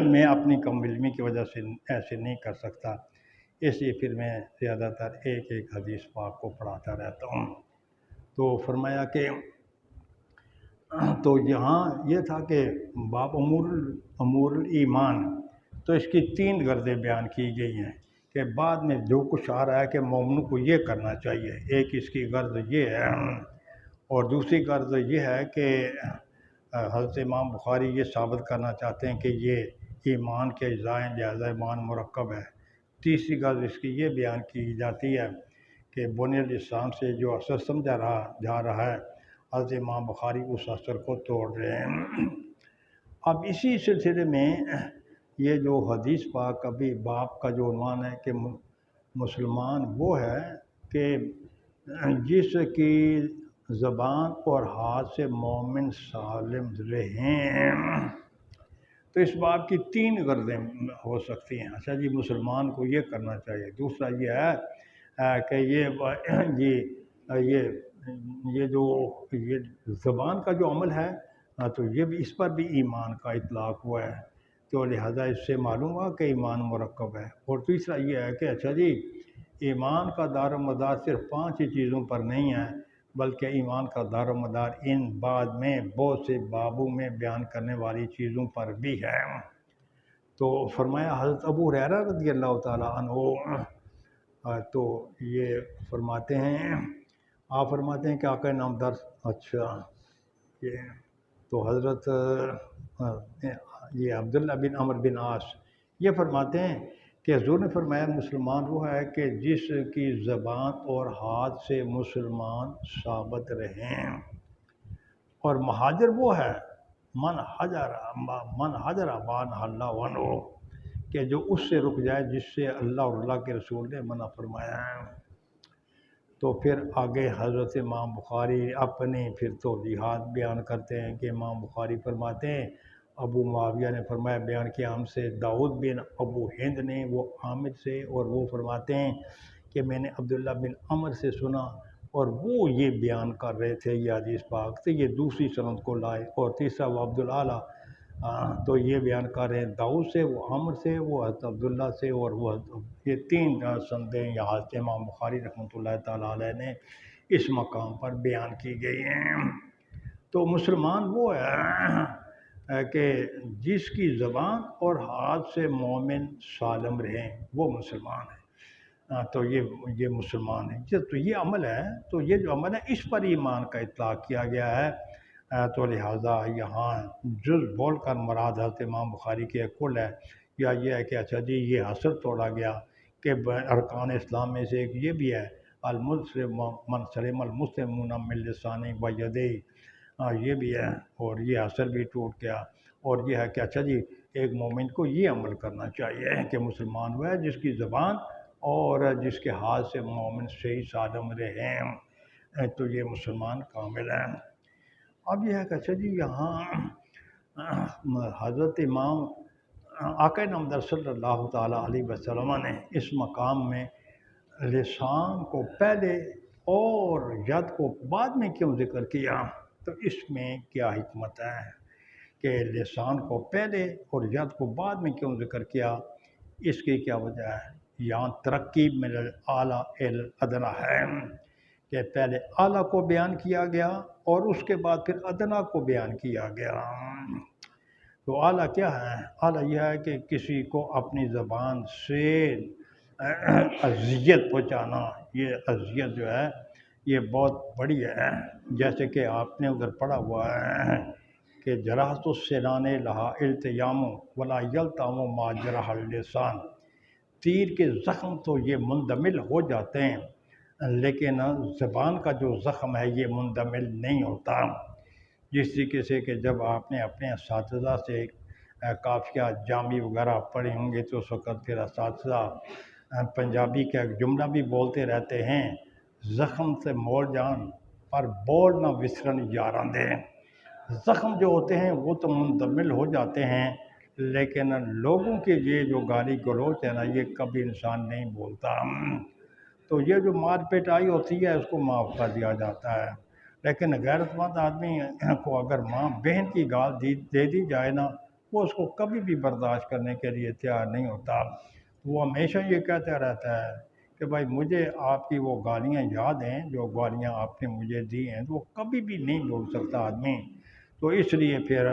میں اپنی کم علمی کی وجہ سے ایسے نہیں کر سکتا، اس لیے پھر میں زیادہ تر ایک حدیث پاک کو پڑھاتا رہتا ہوں۔ تو فرمایا کہ تو یہاں یہ تھا کہ باب امور الایمان، تو اس کی 3 غرضیں بیان کی گئی ہیں کہ بعد میں جو کچھ آ رہا ہے کہ مومن کو یہ کرنا چاہیے، ایک اس کی غرض یہ ہے، اور دوسری غرض یہ ہے کہ حضرت امام بخاری یہ ثابت کرنا چاہتے ہیں کہ یہ ایمان کے اجزائیں لہذا ایمان مرکب ہے۔ تیسری غرض اس کی یہ بیان کی جاتی ہے کہ بنی الاسلام سے جو اثر سمجھا جا رہا ہے، حضرت امام بخاری اس اثر کو توڑ رہے ہیں۔ اب اسی سلسلے میں یہ جو حدیث پاک ابھی باپ کا جو عنوان ہے کہ مسلمان وہ ہے کہ جس کی زبان اور ہاتھ سے مومن سالم رہیں، تو اس باب کی 3 غرضیں ہو سکتی ہیں۔ اچھا جی مسلمان کو یہ کرنا چاہیے، دوسرا یہ ہے کہ یہ جو زبان کا جو عمل ہے تو یہ بھی اس پر بھی ایمان کا اطلاق ہوا ہے، تو لہذا اس سے معلوم ہوا کہ ایمان مرکب ہے۔ اور تیسرا یہ ہے کہ اچھا جی ایمان کا دار و مدار صرف 5 ہی چیزوں پر نہیں ہے، بلکہ ایمان کا دار و مدار ان بعد میں بہت سے بابوں میں بیان کرنے والی چیزوں پر بھی ہے۔ تو فرمایا حضرت ابو ہریرہ رضی اللہ تعالیٰ عنہ تو یہ فرماتے ہیں، آپ فرماتے ہیں کہ آقا نامدار اچھا یہ تو حضرت یہ عبداللہ بن عمرو بن عاص یہ فرماتے ہیں کہ حضور نے فرمایا مسلمان وہ ہے کہ جس کی زبان اور ہاتھ سے مسلمان ثابت رہیں، اور مہاجر وہ ہے من حجر بان اللہ عنہ کہ جو اس سے رک جائے جس سے اللہ اور اللہ کے رسول نے منع فرمایا ہے۔ تو پھر آگے حضرت امام بخاری اپنی پھر توضیحات بیان کرتے ہیں کہ امام بخاری فرماتے ہیں ابو معاویہ نے فرمایا بیان کیا ہم سے داؤد بن ابو ہند نے وہ عامر سے، اور وہ فرماتے ہیں کہ میں نے عبداللہ بن عمر سے سنا اور وہ یہ بیان کر رہے تھے یہ حدیث پاک سے، یہ دوسری سند کو لائے، اور تیسرا وہ عبدالعلیٰ تو یہ بیان کر رہے ہیں داؤد سے، وہ عمر سے، وہ حضرت عبداللہ سے، اور وہ یہ 3 سندیں یہاں حضرت امام بخاری رحمۃ اللہ تعالیٰ علیہ نے اس مقام پر بیان کی گئی ہیں۔ تو مسلمان وہ ہے کہ جس کی زبان اور ہاتھ سے مومن سالم رہیں، وہ مسلمان ہے۔ تو یہ مسلمان ہے، تو یہ عمل ہے، تو یہ جو عمل ہے اس پر ایمان کا اطلاق کیا گیا ہے۔ تو لہٰذا یہاں جز بول کر مراد حضرت امام بخاری کے کل ہے، یا یہ ہے کہ اچھا جی یہ حصر توڑا گیا کہ ارکان اسلام میں سے ایک یہ بھی ہے المسلم من سلم المسلمون من لسانہ و یدیہ، یہ بھی ہے، اور یہ حصر بھی ٹوٹ گیا۔ اور یہ ہے کہ اچھا جی ایک مومن کو یہ عمل کرنا چاہیے کہ مسلمان وہ ہے جس کی زبان اور جس کے ہاتھ سے مومن صحیح سالم رہے تو یہ مسلمان کامل ہیں۔ اب یہ ہے کہ اچھا جی یہاں حضرت امام آقا نامدار صلی اللہ تعالیٰ علیہ وسلم نے اس مقام میں لسان کو پہلے اور ید کو بعد میں کیوں ذکر کیا؟ تو اس میں کیا حکمت ہے کہ لسان کو پہلے اور ید کو بعد میں کیوں ذکر کیا؟ اس کی کیا وجہ ہے؟ یہاں ترقی من الاعلیٰ الی الادنیٰ ہے کہ پہلے اعلیٰ کو بیان کیا گیا اور اس کے بعد پھر ادنیٰ کو بیان کیا گیا۔ تو اعلیٰ کیا ہے؟ اعلیٰ یہ ہے کہ کسی کو اپنی زبان سے اذیت پہنچانا، یہ اذیت جو ہے یہ بہت بڑی ہے۔ جیسے کہ آپ نے ادھر پڑھا ہوا ہے کہ جراحت السنان لہا التیام ولا یلتام ما جرح اللسان، تیر کے زخم تو یہ مندمل ہو جاتے ہیں لیکن زبان کا جو زخم ہے یہ مندمل نہیں ہوتا۔ جس طریقے سے کہ جب آپ نے اپنے اساتذہ سے قافیہ جامی وغیرہ پڑھے ہوں گے تو اس وقت پھر اساتذہ پنجابی کا ایک جملہ بھی بولتے رہتے ہیں، زخم سے مول جان پر بول نہ وسرن یاراں دے۔ زخم جو ہوتے ہیں وہ تو مندمل ہو جاتے ہیں لیکن لوگوں کے یہ جو گالی گلوچ ہے نا یہ کبھی انسان نہیں بولتا۔ تو یہ جو مار پیٹائی ہوتی ہے اس کو معاف کر دیا جاتا ہے، لیکن غیرت مند آدمی کو اگر ماں بہن کی گال دے دی جائے نا وہ اس کو کبھی بھی برداشت کرنے کے لیے تیار نہیں ہوتا۔ وہ ہمیشہ یہ کہتا رہتا ہے کہ بھائی مجھے آپ کی وہ گالیاں یاد ہیں جو گالیاں آپ نے مجھے دی ہیں، تو وہ کبھی بھی نہیں بول سکتا آدمی۔ تو اس لیے پھر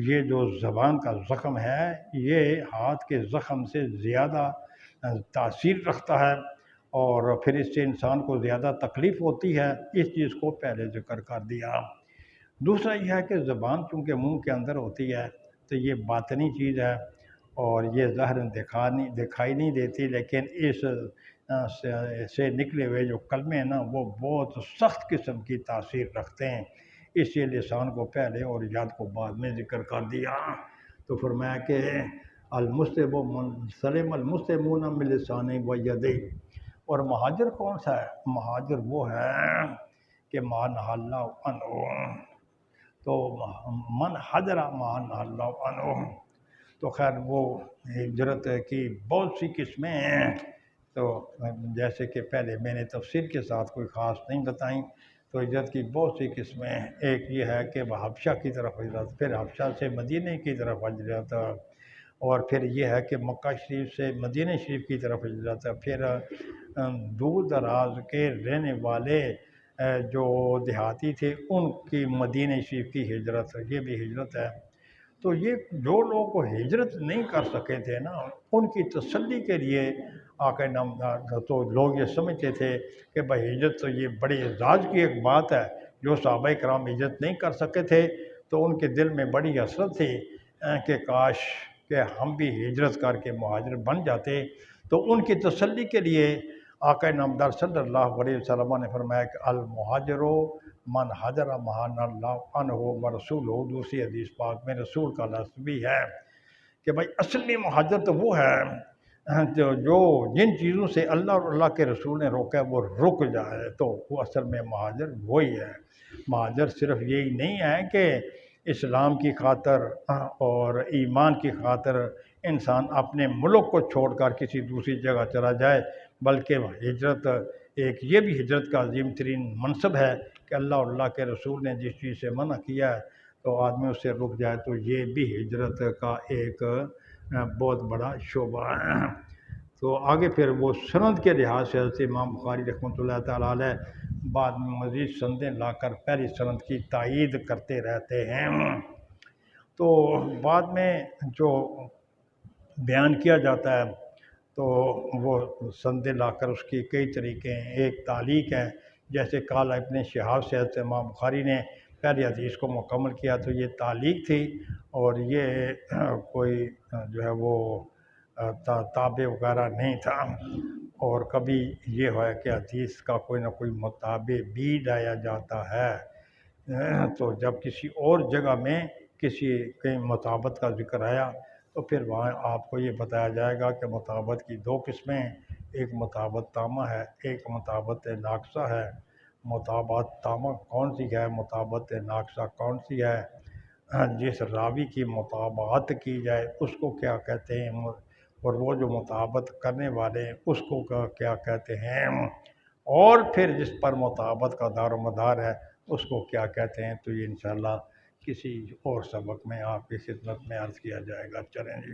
یہ جو زبان کا زخم ہے یہ ہاتھ کے زخم سے زیادہ تاثیر رکھتا ہے اور پھر اس سے انسان کو زیادہ تکلیف ہوتی ہے، اس چیز کو پہلے ذکر کر دیا۔ دوسرا یہ ہے کہ زبان چونکہ منہ کے اندر ہوتی ہے تو یہ باطنی چیز ہے اور یہ ظاہر دکھائی نہیں دیتی، لیکن اس سے نکلے ہوئے جو کلمے ہیں نا وہ بہت سخت قسم کی تاثیر رکھتے ہیں، اس لیے لسان کو پہلے اور ید کو بعد میں ذکر کر دیا۔ تو فرمایا کہ المسلم من سلم المسلمون من لسانہ و یدیہ، اور مہاجر کون سا ہے؟ مہاجر وہ ہے کہ ما نہی اللہ عنہ، تو من حجر ما نہی اللہ عنہ، تو خیر وہ ہجرت کی بہت سی قسمیں ہیں، تو جیسے کہ پہلے میں نے تفصیل کے ساتھ کوئی خاص نہیں بتائیں، تو ہجرت کی بہت سی قسمیں ہیں۔ ایک یہ ہے کہ وہ حبشہ کی طرف ہجرت، پھر حبشہ سے مدینہ کی طرف ہجرت، اور پھر یہ ہے کہ مکہ شریف سے مدینہ شریف کی طرف ہجرت ہے، پھر دور دراز کے رہنے والے جو دیہاتی تھے ان کی مدینہ شریف کی ہجرت، یہ بھی ہجرت ہے۔ تو یہ جو لوگ ہجرت نہیں کر سکے تھے نا ان کی تسلی کے لیے آقا نامدار تو لوگ یہ سمجھتے تھے کہ بھائی ہجرت تو یہ بڑے اعزاز کی ایک بات ہے، جو صحابہ کرام ہجرت نہیں کر سکے تھے تو ان کے دل میں بڑی حسرت تھی کہ کاش کہ ہم بھی ہجرت کر کے مہاجر بن جاتے۔ تو ان کی تسلی کے لیے آقا نامدار صلی اللہ علیہ وسلم نے فرمایا کہ المہاجر من حجر ما نہی اللہ عنہ ورسولہ، دوسری حدیث پاک میں رسول کا لفظ بھی ہے کہ بھائی اصلی مہاجر تو وہ ہے جو جن چیزوں سے اللہ اور اللہ کے رسول نے روکا ہے وہ رک جائے، تو وہ اصل میں مہاجر وہی ہے۔ مہاجر صرف یہی نہیں ہے کہ اسلام کی خاطر اور ایمان کی خاطر انسان اپنے ملک کو چھوڑ کر کسی دوسری جگہ چلا جائے، بلکہ ہجرت ایک یہ بھی ہجرت کا عظیم ترین منصب ہے کہ اللہ اور اللہ کے رسول نے جس چیز سے منع کیا ہے تو آدمی اس سے رک جائے، تو یہ بھی ہجرت کا ایک بہت بڑا شعبہ ہے۔ تو آگے پھر وہ سند کے لحاظ سے حضرت امام بخاری رحمۃ اللہ تعالیٰ علیہ بعد میں مزید سندیں لا کر پہلی سند کی تائید کرتے رہتے ہیں۔ تو بعد میں جو بیان کیا جاتا ہے تو وہ سندیں لا کر اس کی کئی طریقے ہیں۔ ایک تعلیق ہے، جیسے قال ابن شہاب سے حضرت امام بخاری نے پہلی حدیث کو مکمل کیا تو یہ تعلیق تھی، اور یہ کوئی جو ہے وہ تابع وغیرہ نہیں تھا، اور کبھی یہ ہے کہ حدیث کا کوئی نہ کوئی متابع بھی لایا جاتا ہے، تو جب کسی اور جگہ میں کسی کہیں مطابت کا ذکر آیا تو پھر وہاں آپ کو یہ بتایا جائے گا کہ مطابت کی دو قسمیں ہیں، ایک مطابت تامہ ہے، ایک مطابت ناقصہ ہے۔ مطابت تامہ کون سی ہے، مطابت ناقصہ کون سی ہے؟ جس راوی کی مطابعت کی جائے اس کو کیا کہتے ہیں، اور وہ جو مطابت کرنے والے ہیں اس کو کیا کہتے ہیں، اور پھر جس پر مطابت کا دار و مدار ہے اس کو کیا کہتے ہیں۔ تو یہ انشاءاللہ کسی اور سبق میں آپ کی خدمت میں عرض کیا جائے گا۔ چلیں جی۔